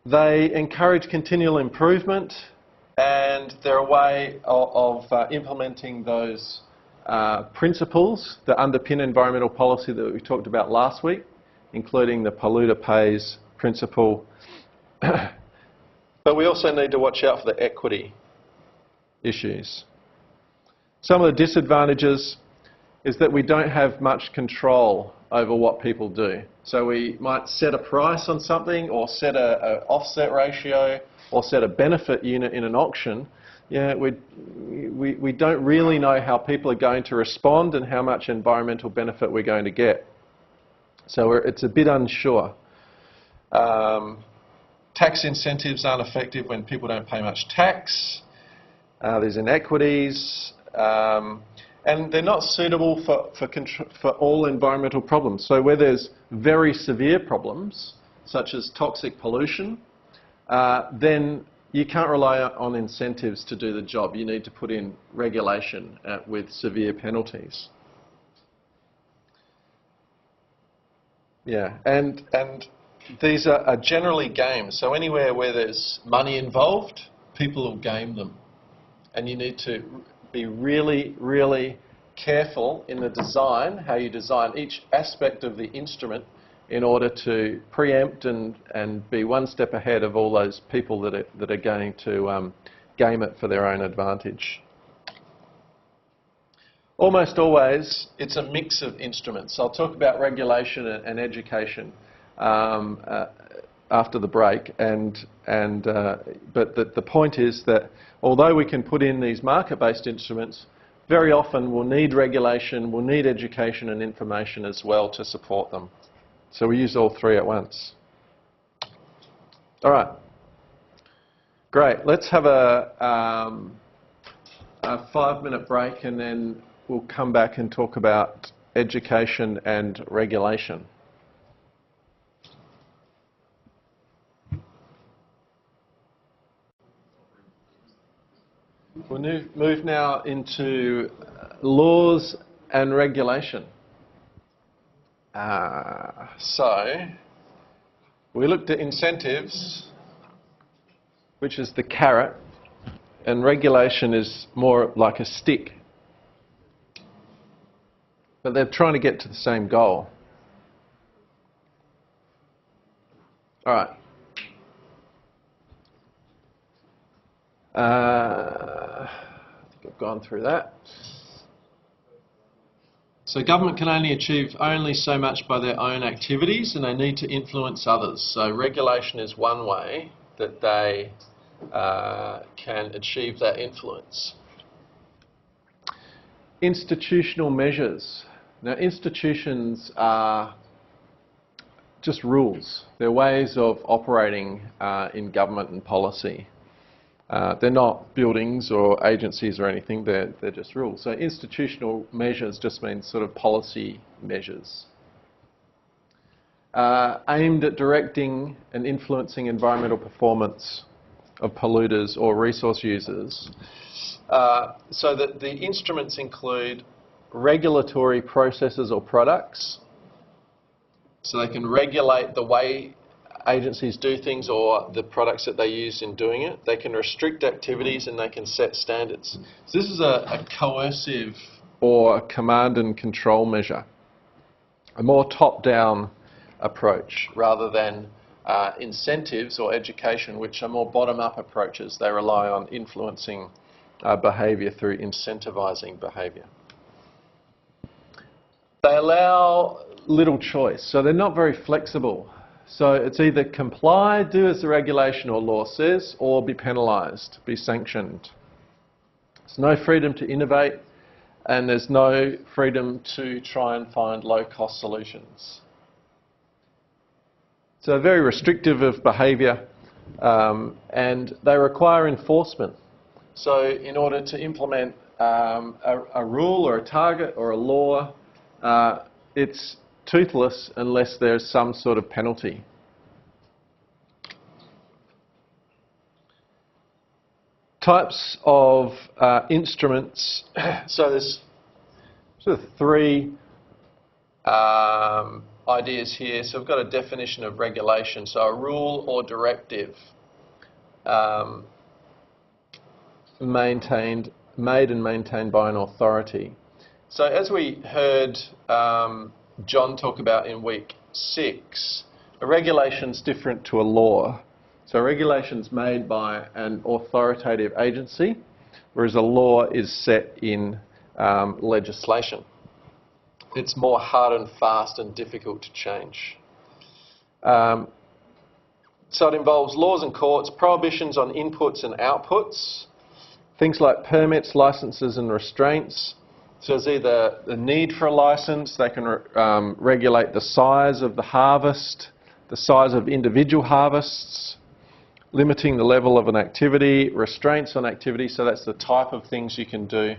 They encourage continual improvement, and they're a way of implementing those principles that underpin environmental policy that we talked about last week, including the polluter pays principle. But we also need to watch out for the equity issues. Some of the disadvantages is that we don't have much control over what people do. So we might set a price on something, or set an offset ratio, or set a benefit unit in an auction. Yeah, we don't really know how people are going to respond and how much environmental benefit we're going to get. So it's a bit unsure. Tax incentives aren't effective when people don't pay much tax. There's inequities. And they're not suitable for all environmental problems. So where there's very severe problems, such as toxic pollution, then you can't rely on incentives to do the job. You need to put in regulation with severe penalties. Yeah, and these are generally games. So anywhere where there's money involved, people will game them. And you need to be really, really careful in the design, how you design each aspect of the instrument in order to preempt and be one step ahead of all those people that are going to game it for their own advantage. Almost always, it's a mix of instruments. I'll talk about regulation and education after the break. But the point is that although we can put in these market-based instruments, very often we'll need regulation, we'll need education and information as well to support them. So we use all three at once. All right. Great. Let's have a 5-minute break, and then we'll come back and talk about education and regulation. move now into laws and regulation. So we looked at incentives, which is the carrot, and regulation is more like a stick. But they're trying to get to the same goal. All right. I think I've gone through that. So government can only achieve only so much by their own activities, and they need to influence others. So regulation is one way that they can achieve that influence. Institutional measures. Now, institutions are just rules. They're ways of operating in government and policy. They're not buildings or agencies or anything, they're just rules. So institutional measures just means sort of policy measures. Aimed at directing and influencing environmental performance of polluters or resource users. So that the instruments include regulatory processes or products. So they can regulate the way agencies do things or the products that they use in doing it. They can restrict activities and they can set standards. So this is a coercive or a command and control measure, a more top-down approach rather than incentives or education, which are more bottom-up approaches. They rely on influencing behaviour through incentivising behaviour. They allow little choice, so they're not very flexible. So it's either comply, do as the regulation or law says, or be penalised, be sanctioned. There's no freedom to innovate, and there's no freedom to try and find low-cost solutions. So very restrictive of behaviour, and they require enforcement. So in order to implement a rule or a target or a law, it's toothless unless there's some sort of penalty. Types of instruments. So there's sort of three ideas here. So we've got a definition of regulation. So a rule or directive made and maintained by an authority. So as we heard John talk about in week 6, a regulation's different to a law. So a regulation's made by an authoritative agency, whereas a law is set in legislation. It's more hard and fast and difficult to change. So it involves laws and courts, prohibitions on inputs and outputs, things like permits, licences and restraints. So there's either the need for a licence, they can regulate the size of the harvest, the size of individual harvests, limiting the level of an activity, restraints on activity, so that's the type of things you can do,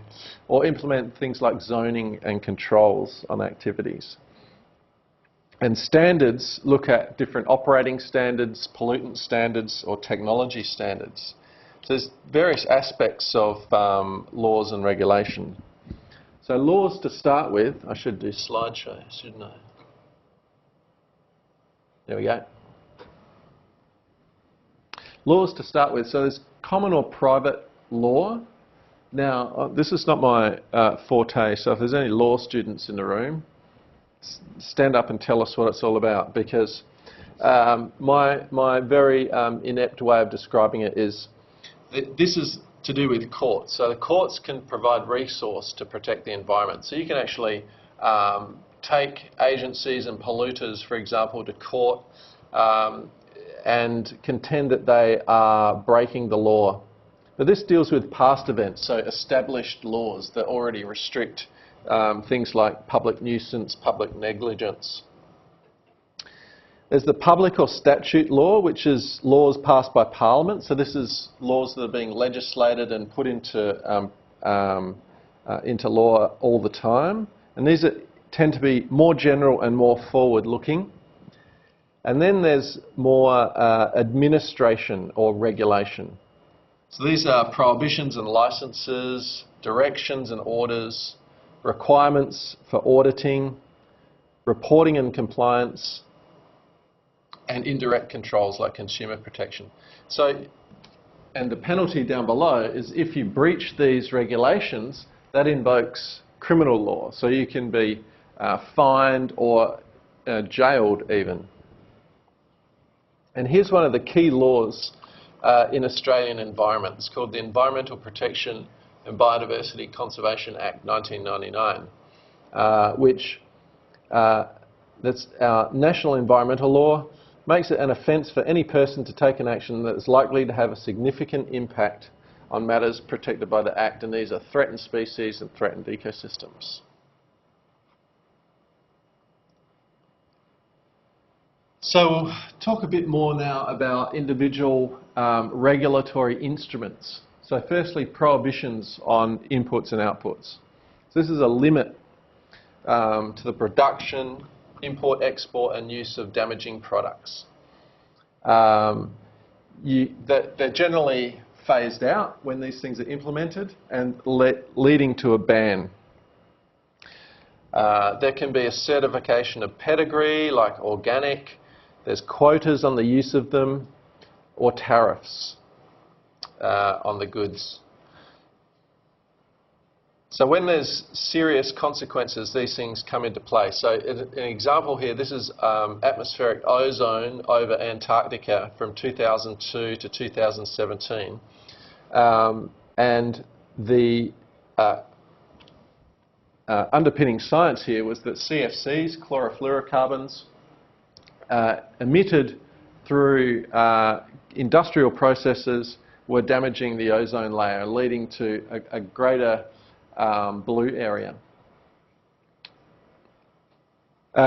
or implement things like zoning and controls on activities. And standards look at different operating standards, pollutant standards, or technology standards. So there's various aspects of laws and regulation. So laws to start with, I should do slideshow, shouldn't I? There we go. Laws to start with. So there's common or private law. Now, this is not my forte, so if there's any law students in the room, stand up and tell us what it's all about, because my very inept way of describing it is this is to do with courts. So the courts can provide resource to protect the environment. So you can actually take agencies and polluters, for example, to court and contend that they are breaking the law. But this deals with past events, so established laws that already restrict things like public nuisance, public negligence. There's the public or statute law, which is laws passed by Parliament. So this is laws that are being legislated and put into law all the time. And these tend to be more general and more forward-looking. And then there's more administration or regulation. So these are prohibitions and licenses, directions and orders, requirements for auditing, reporting and compliance, and indirect controls like consumer protection. So, and the penalty down below is if you breach these regulations, that invokes criminal law. So you can be fined or jailed even. And here's one of the key laws in Australian environment. It's called the Environmental Protection and Biodiversity Conservation Act 1999, which that's our national environmental law, makes it an offence for any person to take an action that is likely to have a significant impact on matters protected by the Act, and these are threatened species and threatened ecosystems. So we'll talk a bit more now about individual regulatory instruments. So firstly, prohibitions on inputs and outputs. So this is a limit to the production, import, export and use of damaging products. They're generally phased out when these things are implemented and leading to a ban. There can be a certification of pedigree, like organic. There's quotas on the use of them, or tariffs on the goods. So when there's serious consequences, these things come into play. So an example here, this is atmospheric ozone over Antarctica from 2002 to 2017. And the underpinning science here was that CFCs, chlorofluorocarbons, emitted through industrial processes were damaging the ozone layer, leading to a greater blue area.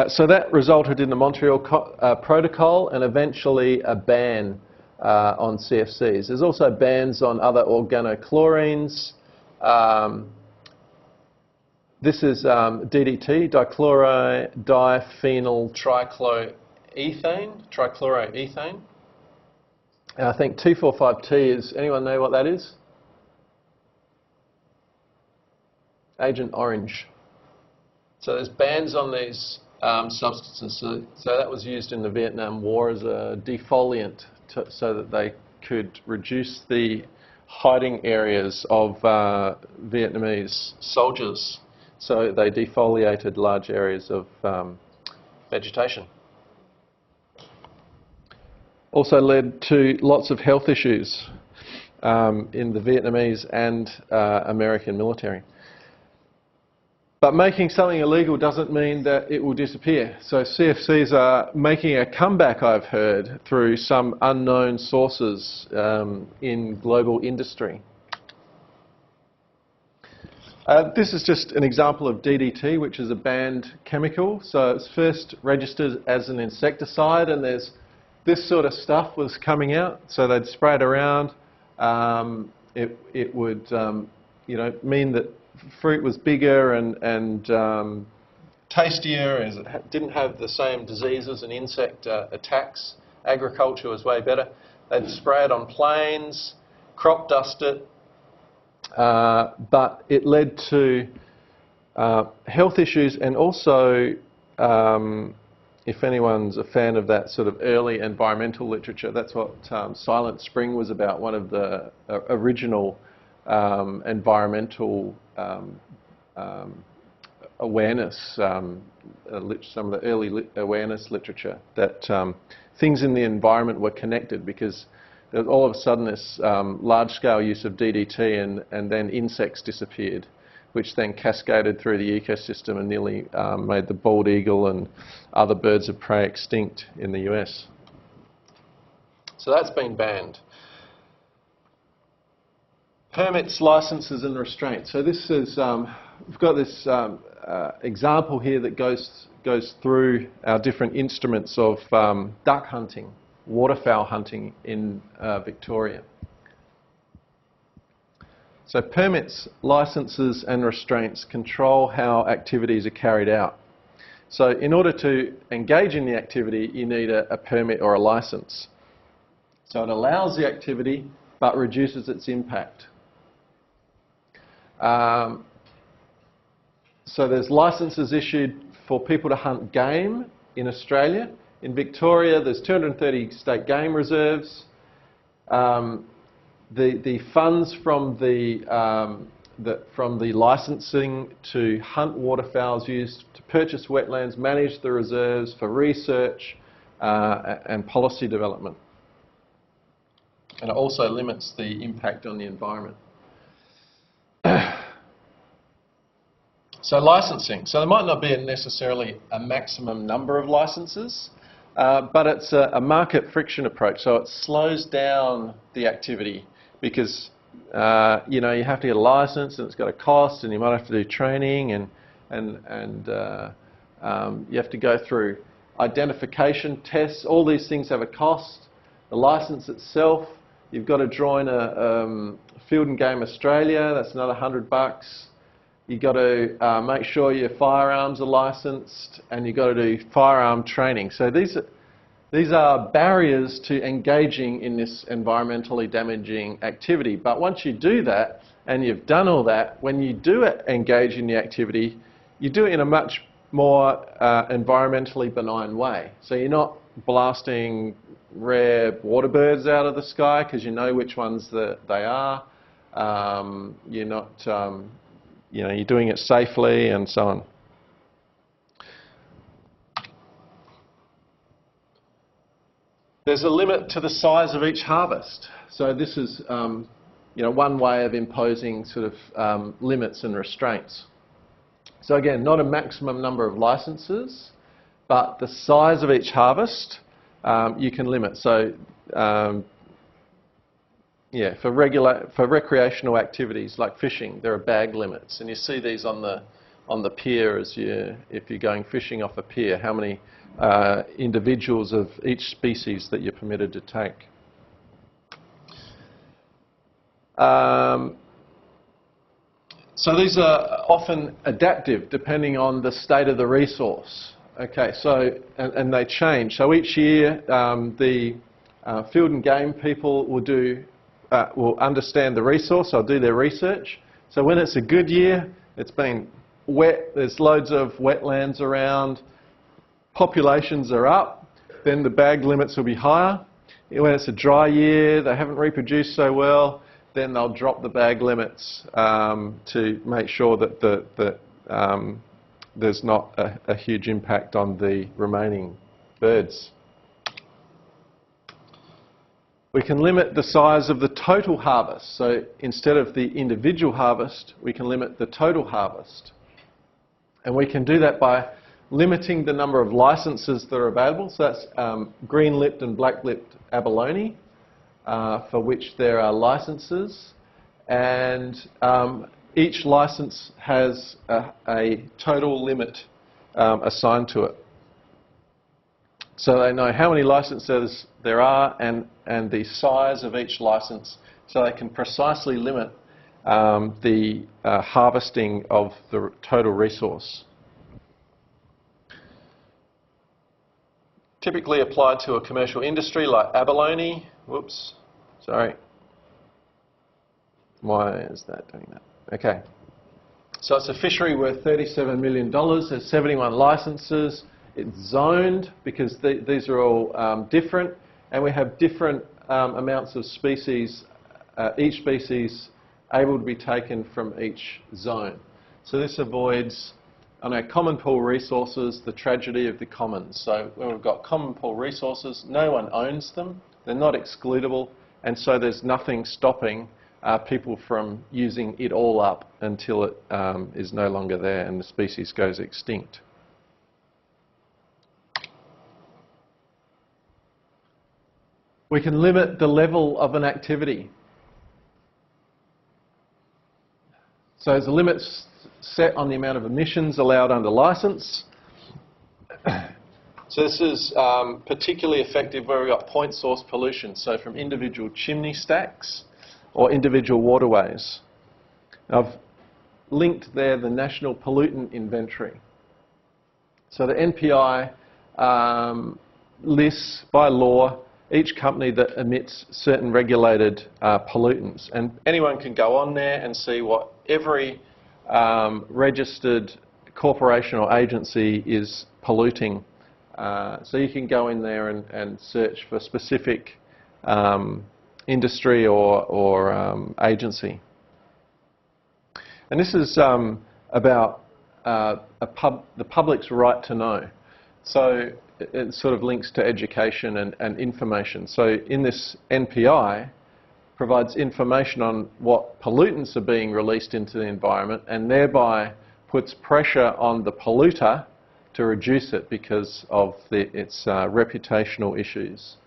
So that resulted in the Montreal Protocol and eventually a ban on CFCs. There's also bans on other organochlorines. This is DDT, diphenyl trichloroethane. And I think 2,4,5-T is, anyone know what that is? Agent Orange. So there's bans on these substances. So that was used in the Vietnam War as a defoliant so that they could reduce the hiding areas of Vietnamese soldiers. So they defoliated large areas of vegetation. Also led to lots of health issues in the Vietnamese and American military. But making something illegal doesn't mean that it will disappear. So CFCs are making a comeback, I've heard, through some unknown sources in global industry. This is just an example of DDT, which is a banned chemical. So it's first registered as an insecticide, and there's this sort of stuff was coming out. So they'd spray it around. It would, mean that fruit was bigger and tastier, as it didn't have the same diseases and insect attacks. Agriculture was way better. They'd spray it on planes, crop dust it, but it led to health issues, and also, if anyone's a fan of that sort of early environmental literature, that's what Silent Spring was about, one of the original environmental awareness, some of the early awareness literature, that things in the environment were connected, because there was all of a sudden this large-scale use of DDT, and then insects disappeared, which then cascaded through the ecosystem and nearly made the bald eagle and other birds of prey extinct in the US. So that's been banned. Permits, licenses and restraints. So this is, we've got this example here that goes through our different instruments of duck hunting, waterfowl hunting in Victoria. So permits, licenses and restraints control how activities are carried out. So in order to engage in the activity, you need a permit or a license. So it allows the activity, but reduces its impact. So there's licences issued for people to hunt game in Australia. In Victoria, there's 230 state game reserves. The funds from the licensing to hunt waterfowl is used to purchase wetlands, manage the reserves for research and policy development. And it also limits the impact on the environment. So licensing. So there might not be necessarily a maximum number of licences, but it's a market friction approach. So it slows down the activity because you know, you have to get a licence and it's got a cost, and you might have to do training, and you have to go through identification tests. All these things have a cost. The licence itself, you've got to join a Field and Game Australia. That's another $100. You've got to make sure your firearms are licensed, and you've got to do firearm training. So these are barriers to engaging in this environmentally damaging activity. But once you do that, and you've done all that, when you do engage in the activity, you do it in a much more environmentally benign way. So you're not blasting rare water birds out of the sky because you know which ones they are. You're not, you know, you're doing it safely and so on. There's a limit to the size of each harvest. So this is, you know, one way of imposing sort of limits and restraints. So again, not a maximum number of licences, but the size of each harvest you can limit. So yeah, for recreational activities like fishing, there are bag limits, and you see these on the pier if you're going fishing off a pier, how many individuals of each species that you're permitted to take. So these are often adaptive depending on the state of the resource. Okay, so and they change. So each year the field and game people will understand the resource. They'll do their research. So when it's a good year, it's been wet, there's loads of wetlands around, populations are up, then the bag limits will be higher. When it's a dry year, they haven't reproduced so well, then they'll drop the bag limits to make sure that there's not a huge impact on the remaining birds. We can limit the size of the total harvest. So instead of the individual harvest, we can limit the total harvest. And we can do that by limiting the number of licences that are available. So that's green-lipped and black-lipped abalone, for which there are licences. And each licence has a total limit assigned to it. So they know how many licences there are and the size of each licence, so they can precisely limit the harvesting of the total resource. Typically applied to a commercial industry like abalone. Whoops, sorry. Why is that doing that? Okay. So it's a fishery worth $37 million. There's 71 licences. It's zoned because these are all different, and we have different amounts of species, each species able to be taken from each zone. So this avoids, on our common pool resources, the tragedy of the commons. So when we've got common pool resources, no one owns them, they're not excludable, and so there's nothing stopping people from using it all up until it is no longer there and the species goes extinct. We can limit the level of an activity. So there's a limit set on the amount of emissions allowed under licence. So this is particularly effective where we've got point source pollution, so from individual chimney stacks or individual waterways. I've linked there the National Pollutant Inventory. So the NPI lists by law each company that emits certain regulated pollutants. And anyone can go on there and see what every registered corporation or agency is polluting. So you can go in there and search for specific industry or agency. And this is about the public's right to know. So it sort of links to education and information. So in this NPI, provides information on what pollutants are being released into the environment and thereby puts pressure on the polluter to reduce it because of its reputational issues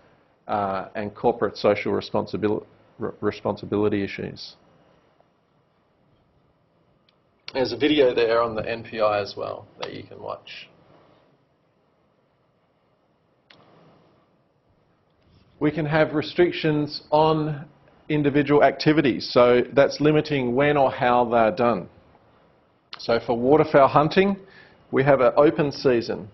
and corporate social responsibility issues. There's a video there on the NPI as well that you can watch. We can have restrictions on individual activities, so that's limiting when or how they're done. So for waterfowl hunting, we have an open season,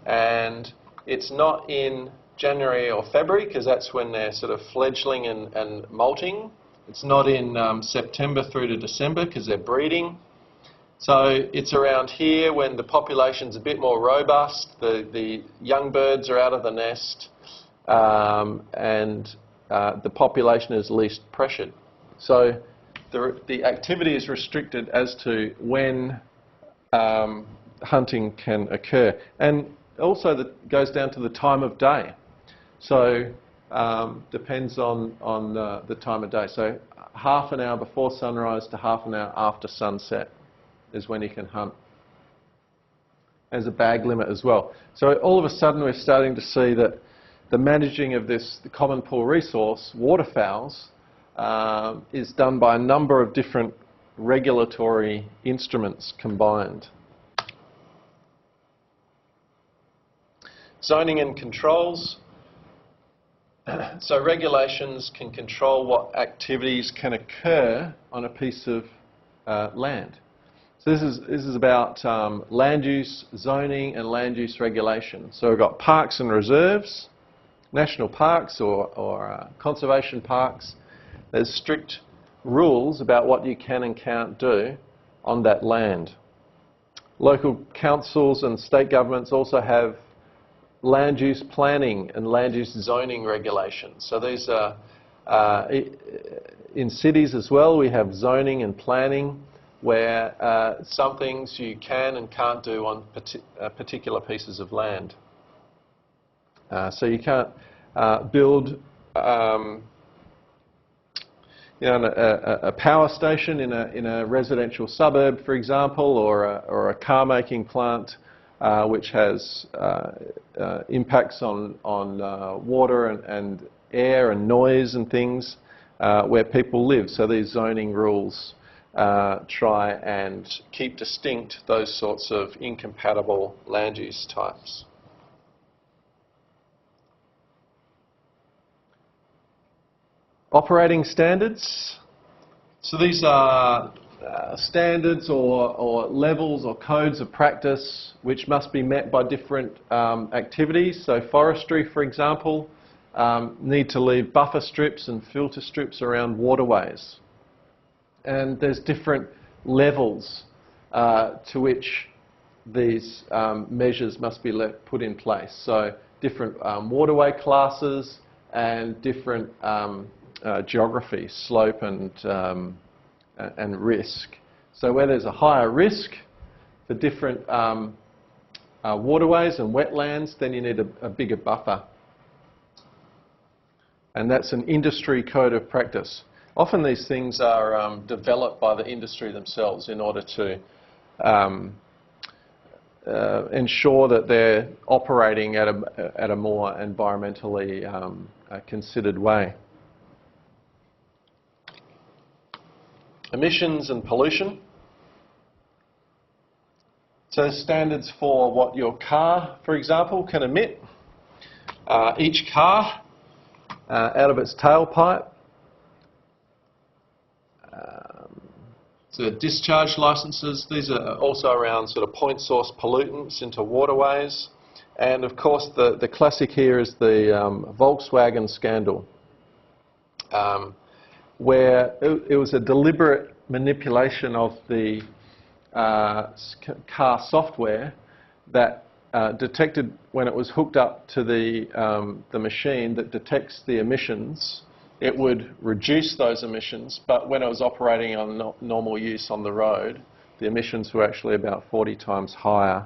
and it's not in January or February because that's when they're sort of fledgling and molting. It's not in September through to December because they're breeding. So it's around here when the population's a bit more robust, the young birds are out of the nest, and the population is least pressured. So the activity is restricted as to when hunting can occur. And also that goes down to the time of day. So depends on the time of day. So half an hour before sunrise to half an hour after sunset is when you can hunt. There's a bag limit as well. So all of a sudden we're starting to see that the managing of the common pool resource, waterfowls, is done by a number of different regulatory instruments combined. Zoning and controls. So regulations can control what activities can occur on a piece of land. So this is about land use, zoning and land use regulation. So we've got parks and reserves, national parks or conservation parks. There's strict rules about what you can and can't do on that land. Local councils and state governments also have land use planning and land use zoning regulations. So these are, in cities as well, we have zoning and planning where some things you can and can't do on particular pieces of land. So you can't build a power station in a residential suburb, for example, or a car making plant which has impacts on water and air and noise and things where people live. So these zoning rules try and keep distinct those sorts of incompatible land use types. Operating standards. So these are standards or levels or codes of practice which must be met by different activities. So forestry, for example, need to leave buffer strips and filter strips around waterways. And there's different levels to which these measures must be put in place. So different waterway classes and different geography, slope and risk. So where there's a higher risk for different waterways and wetlands, then you need a bigger buffer. And that's an industry code of practice. Often these things are developed by the industry themselves in order to ensure that they're operating at a more environmentally considered way. Emissions and pollution. So standards for what your car, for example, can emit. Each car, out of its tailpipe, so discharge licences. These are also around sort of point source pollutants into waterways And of course, the classic here is the Volkswagen scandal, where it was a deliberate manipulation of the car software that detected when it was hooked up to the machine that detects the emissions. It would reduce those emissions, but when it was operating on normal use on the road, the emissions were actually about 40 times higher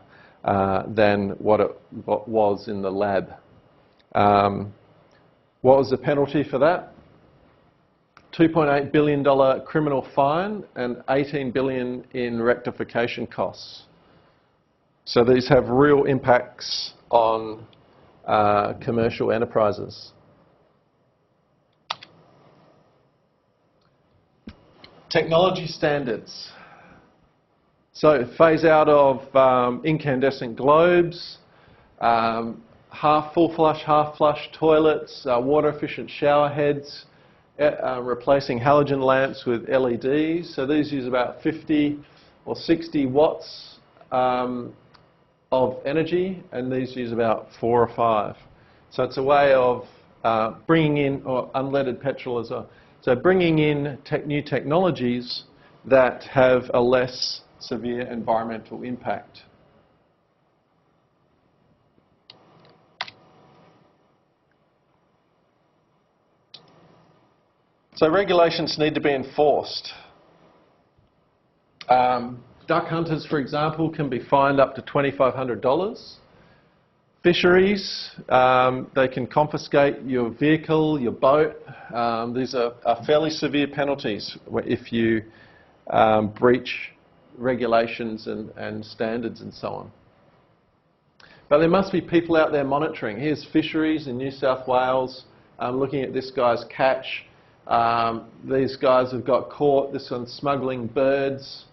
than what was in the lab. What was the penalty for that? $2.8 billion criminal fine and $18 billion in rectification costs. So these have real impacts on commercial enterprises. Technology standards. So phase out of incandescent globes, full flush, half flush toilets, water efficient shower heads, replacing halogen lamps with LEDs. So these use about 50 or 60 watts of energy, and these use about 4 or 5. So it's a way of bringing in, or unleaded petrol as well. So bringing in new technologies that have a less severe environmental impact. So regulations need to be enforced. Duck hunters, for example, can be fined up to $2,500. Fisheries, they can confiscate your vehicle, your boat. These are fairly severe penalties if you breach regulations and standards and so on. But there must be people out there monitoring. Here's fisheries in New South Wales, looking at this guy's catch. These guys have got caught. This one's smuggling birds.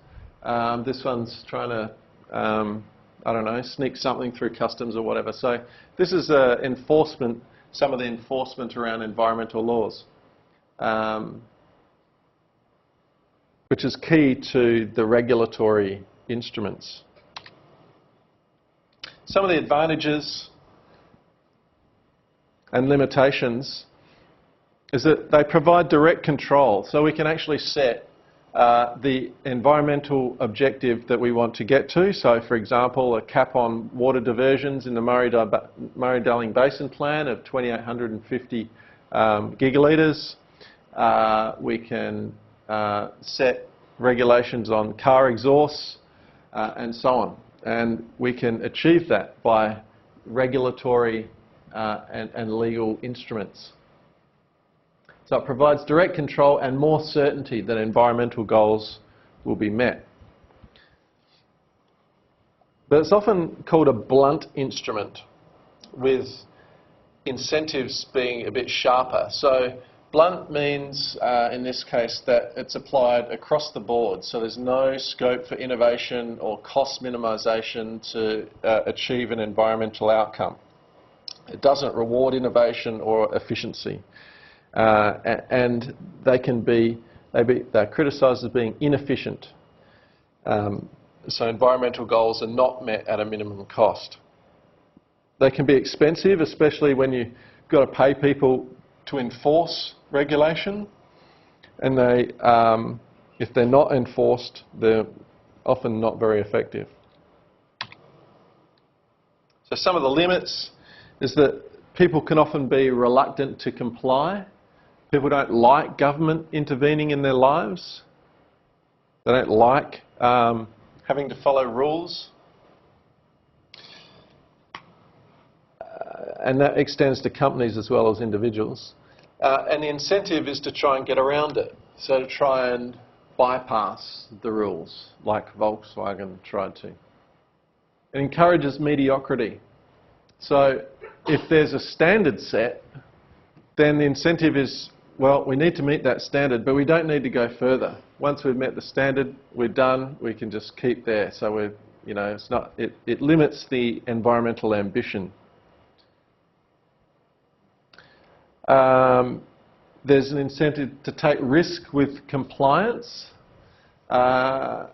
This one's trying to, I don't know, sneak something through customs or whatever. So this is enforcement, some of the enforcement around environmental laws, which is key to the regulatory instruments. Some of the advantages and limitations is that they provide direct control. So we can actually set the environmental objective that we want to get to. So, for example, a cap on water diversions in the Murray-Darling Basin Plan of 2,850 gigalitres. We can set regulations on car exhausts and so on. And we can achieve that by regulatory and legal instruments. So it provides direct control and more certainty that environmental goals will be met. But it's often called a blunt instrument, with incentives being a bit sharper. So blunt means, in this case, that it's applied across the board. So there's no scope for innovation or cost minimisation to achieve an environmental outcome. It doesn't reward innovation or efficiency. And they're criticised as being inefficient. So environmental goals are not met at a minimum cost. They can be expensive, especially when you've got to pay people to enforce regulation, and if they're not enforced, they're often not very effective. So some of the limits is that people can often be reluctant to comply. People don't like government intervening in their lives. They don't like having to follow rules. And that extends to companies as well as individuals. And the incentive is to try and get around it. So to try and bypass the rules, like Volkswagen tried to. It encourages mediocrity. So if there's a standard set, then the incentive is, well, we need to meet that standard, but we don't need to go further. Once we've met the standard, we're done. We can just keep there. So we're, it's not. It limits the environmental ambition. There's an incentive to take risk with compliance. Yeah,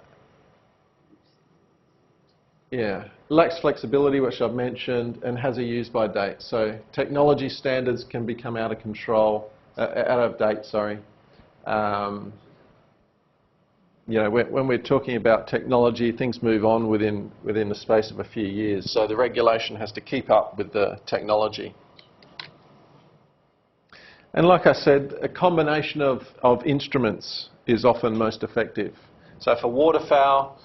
lacks flexibility, which I've mentioned, and has a use-by date. So technology standards can become out of control, out of date, sorry. You know, when we're talking about technology, things move on within the space of a few years. So the regulation has to keep up with the technology. And like I said, a combination of instruments is often most effective. So for waterfowl,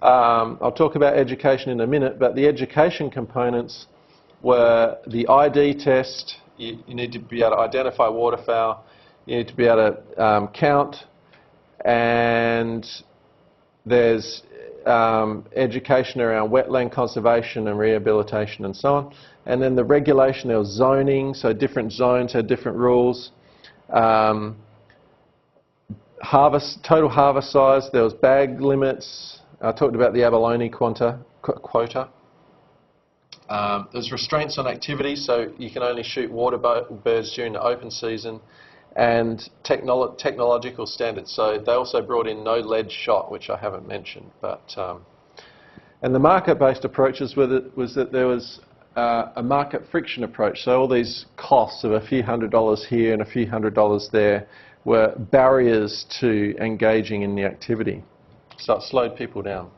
I'll talk about education in a minute, but the education components were the ID test. You need to be able to identify waterfowl. You need to be able to count. And there's education around wetland conservation and rehabilitation and so on. And then the regulation, there was zoning, so different zones had different rules. Total harvest size, there was bag limits. I talked about the abalone quota. There's restraints on activity, so you can only shoot water birds during the open season. And technological standards. So they also brought in no lead shot, which I haven't mentioned. But and the market-based approaches was that there was a market friction approach. So all these costs of a few $100s here and a few $100s there were barriers to engaging in the activity. So it slowed people down.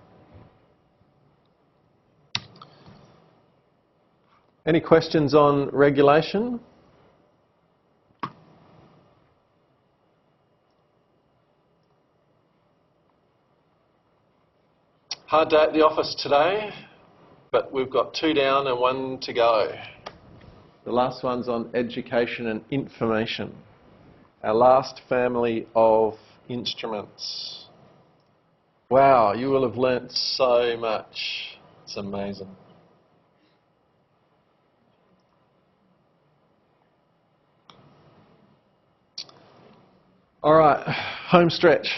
Any questions on regulation? Hard day at the office today, but we've got 2 down and 1 to go. The last one's on education and information. Our last family of instruments. Wow, you will have learnt so much. It's amazing. All right, home stretch.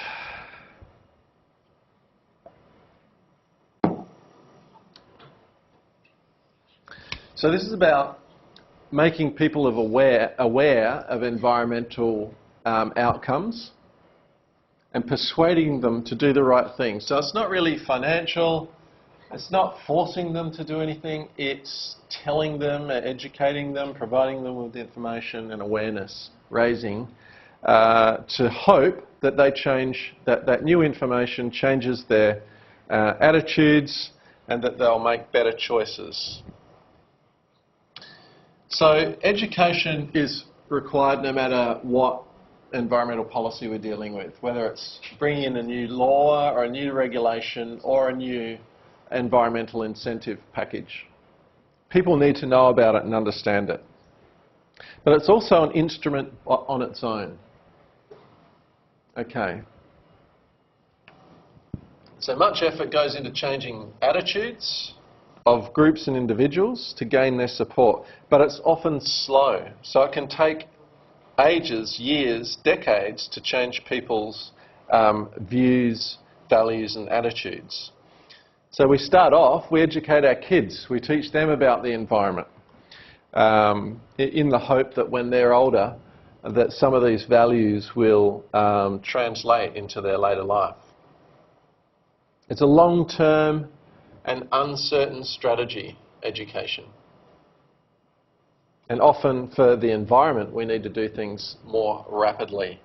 So this is about making people aware of environmental outcomes and persuading them to do the right thing. So it's not really financial, it's not forcing them to do anything, it's telling them, educating them, providing them with information and awareness raising to hope that they change, that new information changes their attitudes and that they'll make better choices. So education is required no matter what environmental policy we're dealing with, whether it's bringing in a new law or a new regulation or a new environmental incentive package. People need to know about it and understand it. But it's also an instrument on its own. Okay. So much effort goes into changing attitudes of groups and individuals to gain their support, but it's often slow. So it can take ages, years, decades to change people's views, values and attitudes. So we start off, we educate our kids, we teach them about the environment in the hope that when they're older that some of these values will translate into their later life. It's a long-term and uncertain strategy, education. And often for the environment, we need to do things more rapidly.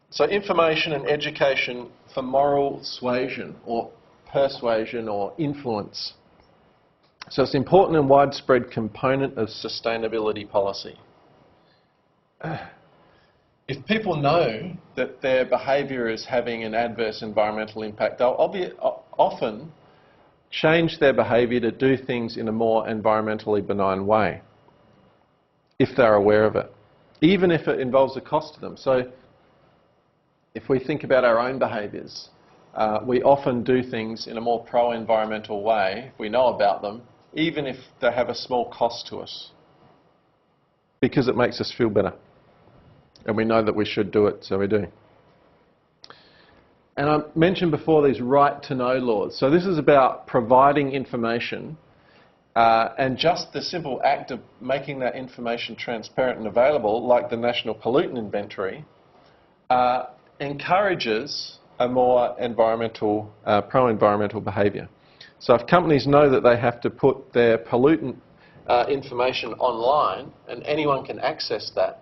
So information and education for moral suasion or persuasion or influence. So it's an important and widespread component of sustainability policy. If people know that their behaviour is having an adverse environmental impact, they'll often change their behaviour to do things in a more environmentally benign way, if they're aware of it, even if it involves a cost to them. So if we think about our own behaviours, we often do things in a more pro-environmental way, if we know about them, even if they have a small cost to us, because it makes us feel better. And we know that we should do it, so we do. And I mentioned before these right-to-know laws. So this is about providing information, and just the simple act of making that information transparent and available, like the National Pollutant Inventory, encourages a more environmental, pro-environmental behaviour. So if companies know that they have to put their pollutant information online and anyone can access that,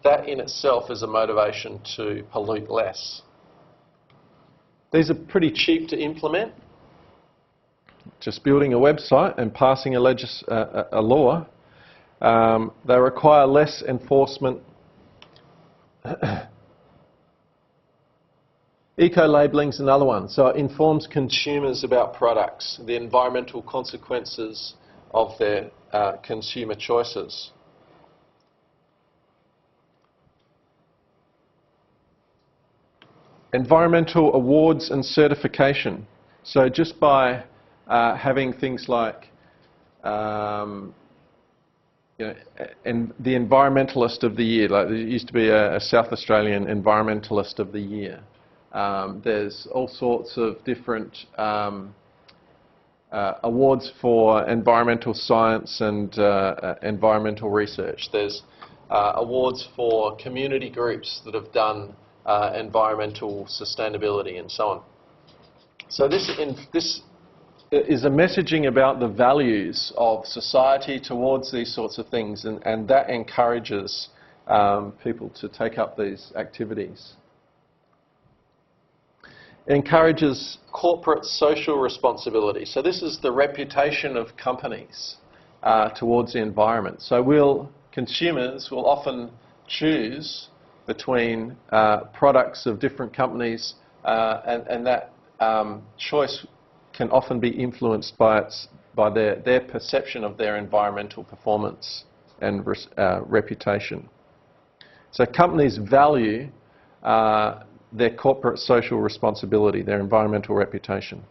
that in itself is a motivation to pollute less. These are pretty cheap to implement. Just building a website and passing a law. They require less enforcement. Eco-labelling is another one. So it informs consumers about products, the environmental consequences of their consumer choices. Environmental awards and certification. So just by having things like and the Environmentalist of the Year, like there used to be a South Australian Environmentalist of the Year. There's all sorts of different awards for environmental science and environmental research. There's awards for community groups that have done environmental sustainability and so on. So this is a messaging about the values of society towards these sorts of things, and that encourages people to take up these activities. It encourages corporate social responsibility. So this is the reputation of companies towards the environment. So consumers will often choose between products of different companies, and that choice can often be influenced by their perception of their environmental performance and reputation. So companies value their corporate social responsibility, their environmental reputation.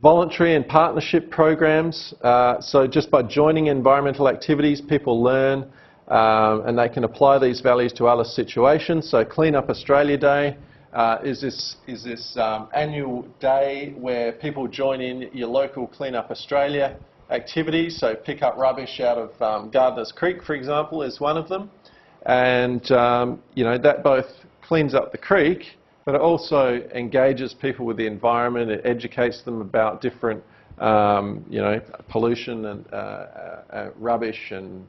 Voluntary and partnership programs. So just by joining environmental activities, people learn and they can apply these values to other situations. So Clean Up Australia Day is this annual day where people join in your local Clean Up Australia activities. So pick up rubbish out of Gardeners Creek, for example, is one of them. And that both cleans up the creek, but it also engages people with the environment. It educates them about different, pollution and rubbish and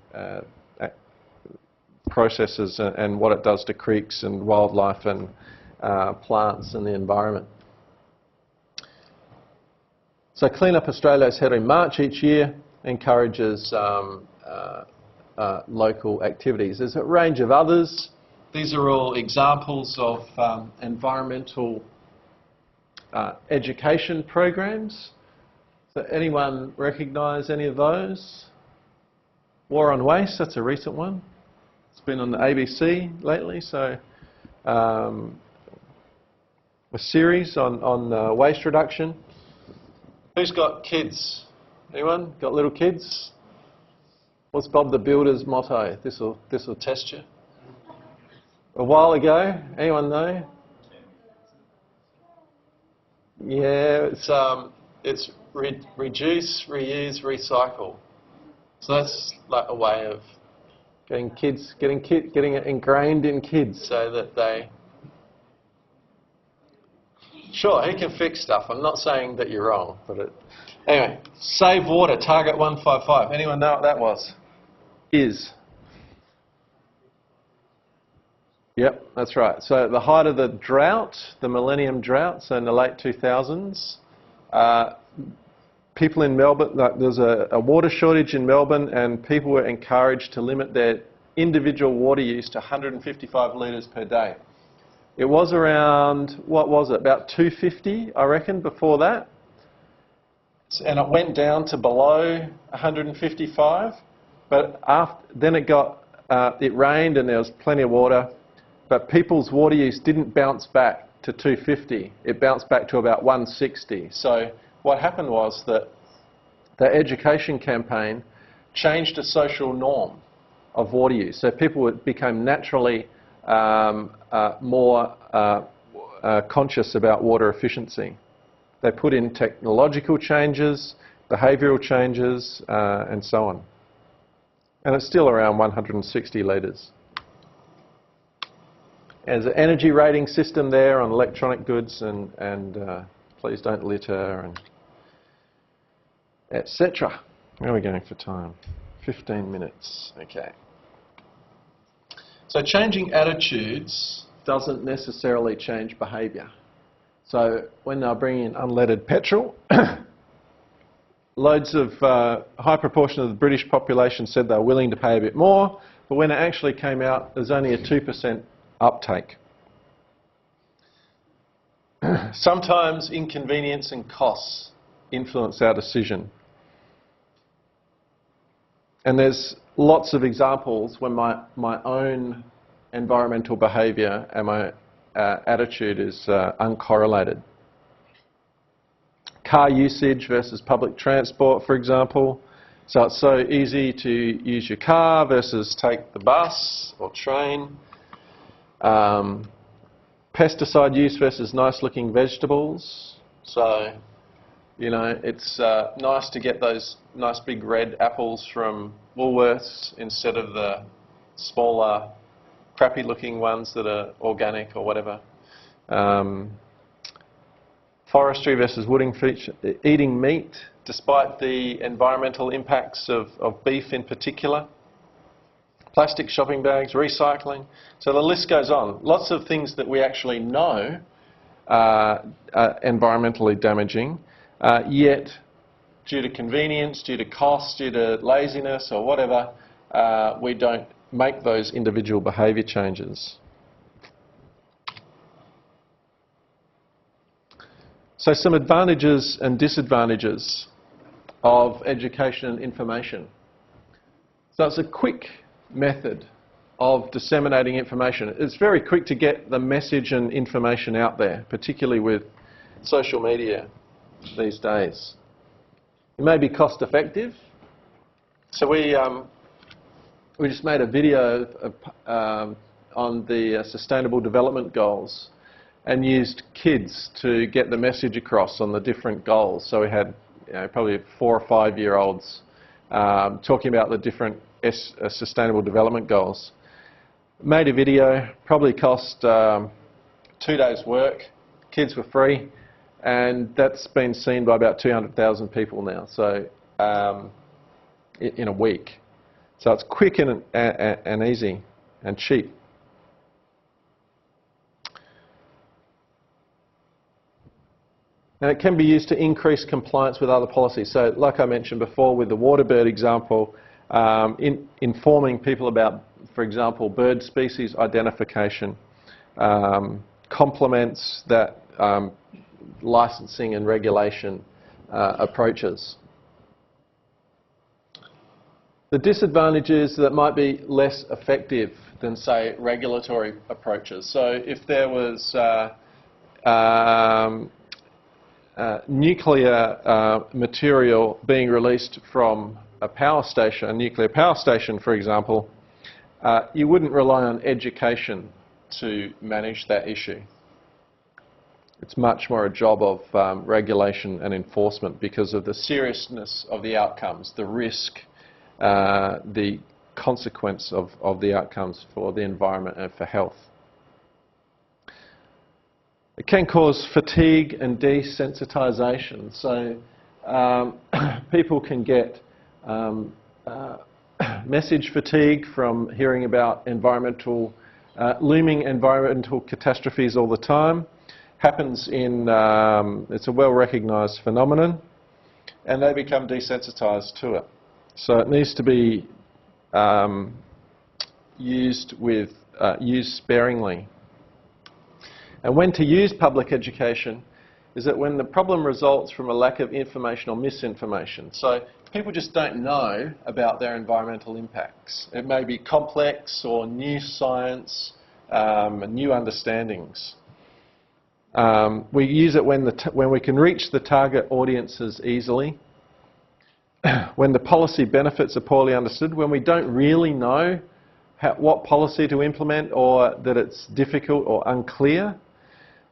processes and what it does to creeks and wildlife and plants and the environment. So Clean Up Australia is held in March each year, encourages local activities. There's a range of others. These are all examples of environmental education programs. So anyone recognise any of those? War on Waste, that's a recent one. It's been on the ABC lately, so a series on waste reduction. Who's got kids? Anyone got little kids? What's Bob the Builder's motto? This will test you. A while ago, anyone know? Yeah, it's reduce, reuse, recycle. So that's like a way of getting it ingrained in kids so that they. Sure, he can fix stuff. I'm not saying that you're wrong, but anyway, save water, target 155. Anyone know what that was? Yep, that's right. So at the height of the drought, the millennium drought, so in the late 2000s, people in Melbourne, there was a water shortage in Melbourne, and people were encouraged to limit their individual water use to 155 litres per day. It was around, what was it, about 250, I reckon, before that. And it went down to below 155. But then it rained and there was plenty of water. But people's water use didn't bounce back to 250. It bounced back to about 160. So what happened was that the education campaign changed a social norm of water use. So people became naturally more conscious about water efficiency. They put in technological changes, behavioural changes, and so on. And it's still around 160 litres. There's an energy rating system there on electronic goods and please don't litter and etc. Where are we going for time? 15 minutes. Okay. So changing attitudes doesn't necessarily change behaviour. So when they're bringing in unleaded petrol, loads of high proportion of the British population said they were willing to pay a bit more, but when it actually came out, there's only a 2% uptake. Sometimes inconvenience and costs influence our decision. And there's lots of examples when my own environmental behaviour and my attitude is uncorrelated. Car usage versus public transport, for example. So it's so easy to use your car versus take the bus or train. Pesticide use versus nice looking vegetables. So, you know, it's nice to get those nice big red apples from Woolworths instead of the smaller, crappy looking ones that are organic or whatever. Forestry versus wooding feature, eating meat despite the environmental impacts of beef in particular. Plastic shopping bags, recycling. So the list goes on. Lots of things that we actually know are environmentally damaging, yet due to convenience, due to cost, due to laziness or whatever, we don't make those individual behaviour changes. So some advantages and disadvantages of education and information. So it's a quick method of disseminating information. It's very quick to get the message and information out there, particularly with social media these days. It may be cost effective. So we just made a video on the Sustainable Development Goals and used kids to get the message across on the different goals. So we had probably 4 or 5 year olds talking about the different Sustainable Development Goals. Made a video, probably cost 2 days' work. Kids were free, and that's been seen by about 200,000 people now. So in a week. So it's quick and easy and cheap. And it can be used to increase compliance with other policies. So like I mentioned before with the waterbird example, informing people about, for example, bird species identification, complements that licensing and regulation approaches. The disadvantage is that it might be less effective than, say, regulatory approaches. So if there was nuclear material being released from a power station, a nuclear power station, for example, you wouldn't rely on education to manage that issue. It's much more a job of regulation and enforcement because of the seriousness of the outcomes, the risk, the consequence of the outcomes for the environment and for health. It can cause fatigue and desensitisation. So people can get message fatigue from hearing about looming environmental catastrophes all the time. Happens in, it's a well-recognised phenomenon, and they become desensitised to it. So it needs to be used sparingly. And when to use public education is that when the problem results from a lack of information or misinformation. So people just don't know about their environmental impacts. It may be complex or new science, new understandings. We use it when we can reach the target audiences easily, when the policy benefits are poorly understood, when we don't really know what policy to implement or that it's difficult or unclear.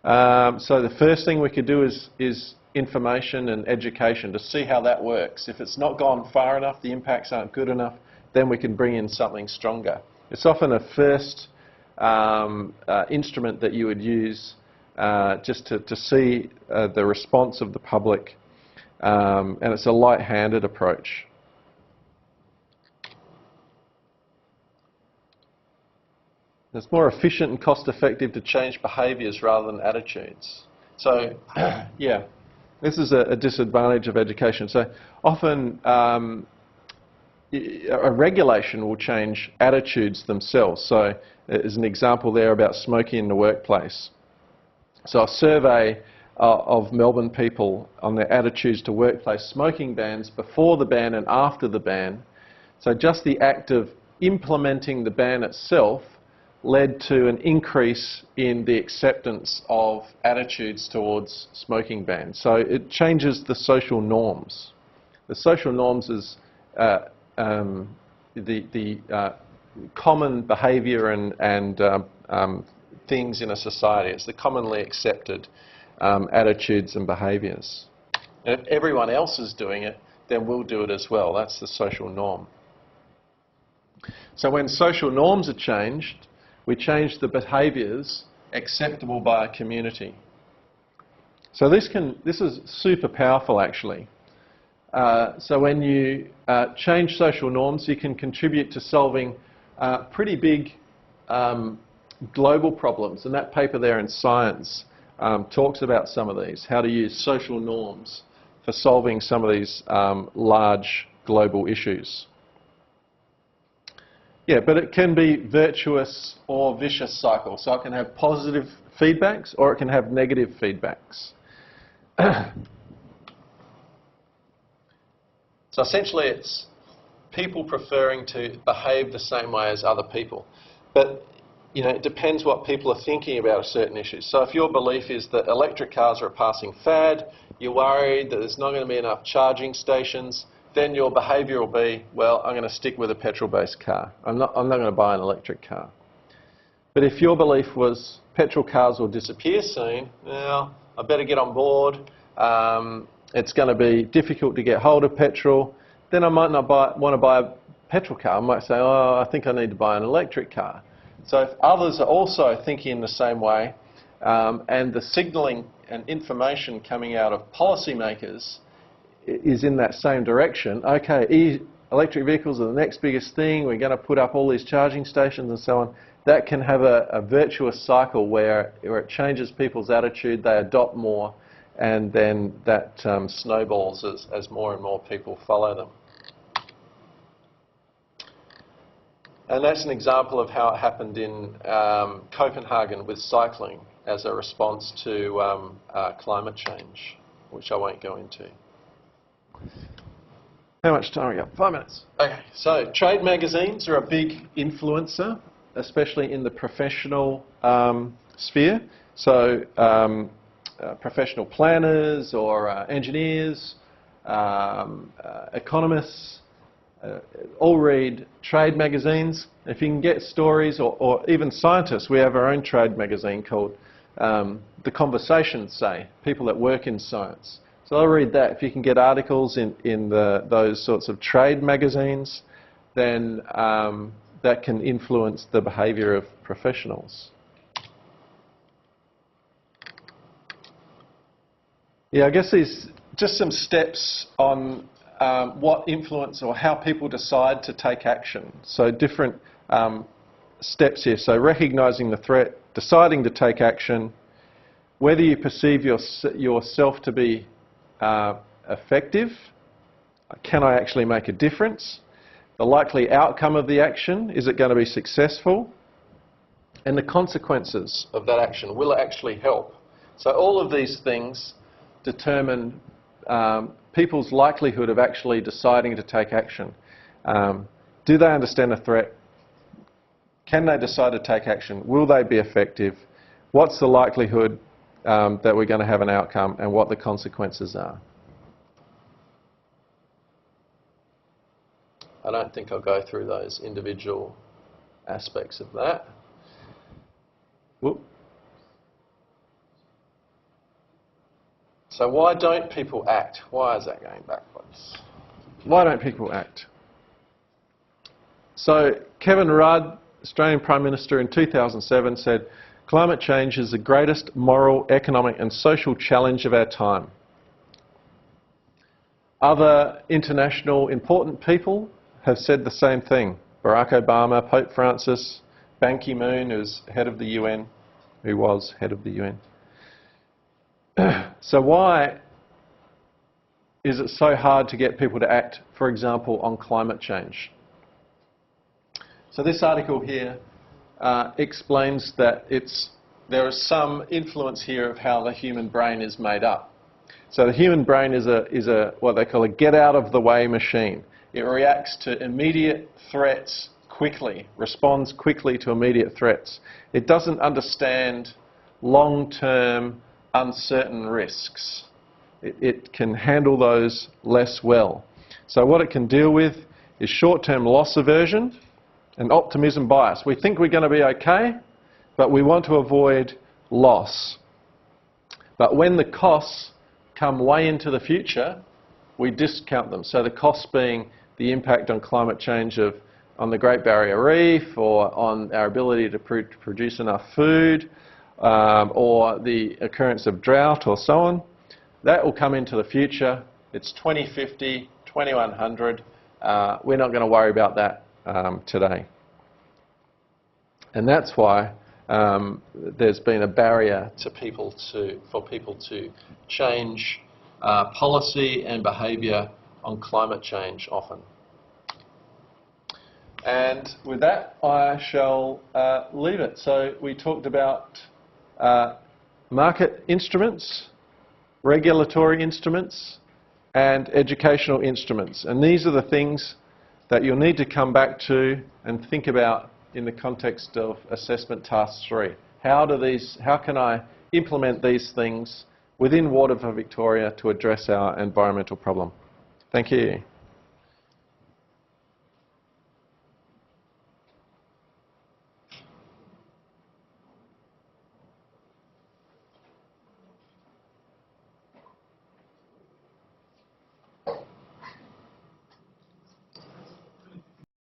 So the first thing we could do is information and education to see how that works. If it's not gone far enough, the impacts aren't good enough, then we can bring in something stronger. It's often a first instrument that you would use just to see the response of the public, and it's a light-handed approach. It's more efficient and cost-effective to change behaviours rather than attitudes. So, yeah, this is a disadvantage of education. So often a regulation will change attitudes themselves. So there's an example there about smoking in the workplace. So a survey of Melbourne people on their attitudes to workplace smoking bans before the ban and after the ban. So just the act of implementing the ban itself led to an increase in the acceptance of attitudes towards smoking bans. So it changes the social norms. The social norms is the common behaviour and things in a society. It's the commonly accepted attitudes and behaviours. And if everyone else is doing it, then we'll do it as well. That's the social norm. So when social norms are changed, we change the behaviours acceptable by a community. So this is super powerful, actually. So when you change social norms, you can contribute to solving pretty big global problems. And that paper there in Science talks about some of these, how to use social norms for solving some of these large global issues. Yeah, but it can be virtuous or vicious cycle. So it can have positive feedbacks or it can have negative feedbacks. So essentially it's people preferring to behave the same way as other people. But you know, it depends what people are thinking about a certain issue. So if your belief is that electric cars are a passing fad, you're worried that there's not going to be enough charging stations, then your behaviour will be, well, I'm going to stick with a petrol-based car. I'm not going to buy an electric car. But if your belief was petrol cars will disappear soon, well, I better get on board. It's going to be difficult to get hold of petrol. Then I might not want to buy a petrol car. I might say, oh, I think I need to buy an electric car. So if others are also thinking in the same way, and the signalling and information coming out of policymakers is in that same direction, okay, electric vehicles are the next biggest thing, we're going to put up all these charging stations and so on, that can have a virtuous cycle where it changes people's attitude, they adopt more, and then that snowballs as more and more people follow them. And that's an example of how it happened in Copenhagen with cycling as a response to climate change, which I won't go into. How much time we got? 5 minutes. Okay, so trade magazines are a big influencer, especially in the professional sphere. So professional planners or engineers, economists, all read trade magazines. If you can get stories, or even scientists, we have our own trade magazine called The Conversations, say, people that work in science. So I'll read that. If you can get articles in those sorts of trade magazines, then that can influence the behaviour of professionals. Yeah, I guess these just some steps on what influence or how people decide to take action. So different steps here. So recognising the threat, deciding to take action, whether you perceive yourself to be effective, can I actually make a difference, the likely outcome of the action, is it going to be successful, and the consequences of that action, will it actually help? So all of these things determine people's likelihood of actually deciding to take action. Do they understand the threat? Can they decide to take action? Will they be effective? What's the likelihood that we're going to have an outcome, and what the consequences are? I don't think I'll go through those individual aspects of that. Whoop. So why don't people act? Why is that going backwards? Why don't people act? So Kevin Rudd Australian Prime Minister in 2007 said, "Climate change is the greatest moral, economic and social challenge of our time." Other international important people have said the same thing. Barack Obama, Pope Francis, Ban Ki-moon, who's head of the UN, who was head of the UN. So why is it so hard to get people to act, for example, on climate change? So this article here explains that there is some influence here of how the human brain is made up. So the human brain is what they call a get-out-of-the-way machine. It reacts to immediate threats quickly, responds quickly to immediate threats. It doesn't understand long-term, uncertain risks. It can handle those less well. So what it can deal with is short-term loss aversion and optimism bias. We think we're going to be okay, but we want to avoid loss. But when the costs come way into the future, we discount them. So the costs being the impact on climate change on the Great Barrier Reef, or on our ability to produce enough food, or the occurrence of drought or so on. That will come into the future. It's 2050, 2100. We're not going to worry about that today. And that's why there's been a barrier for people to change policy and behaviour on climate change often. And with that, I shall leave it. So we talked about market instruments, regulatory instruments, and educational instruments. And these are the things that you'll need to come back to and think about in the context of Assessment Task 3. How can I implement these things within Water for Victoria to address our environmental problem? Thank you.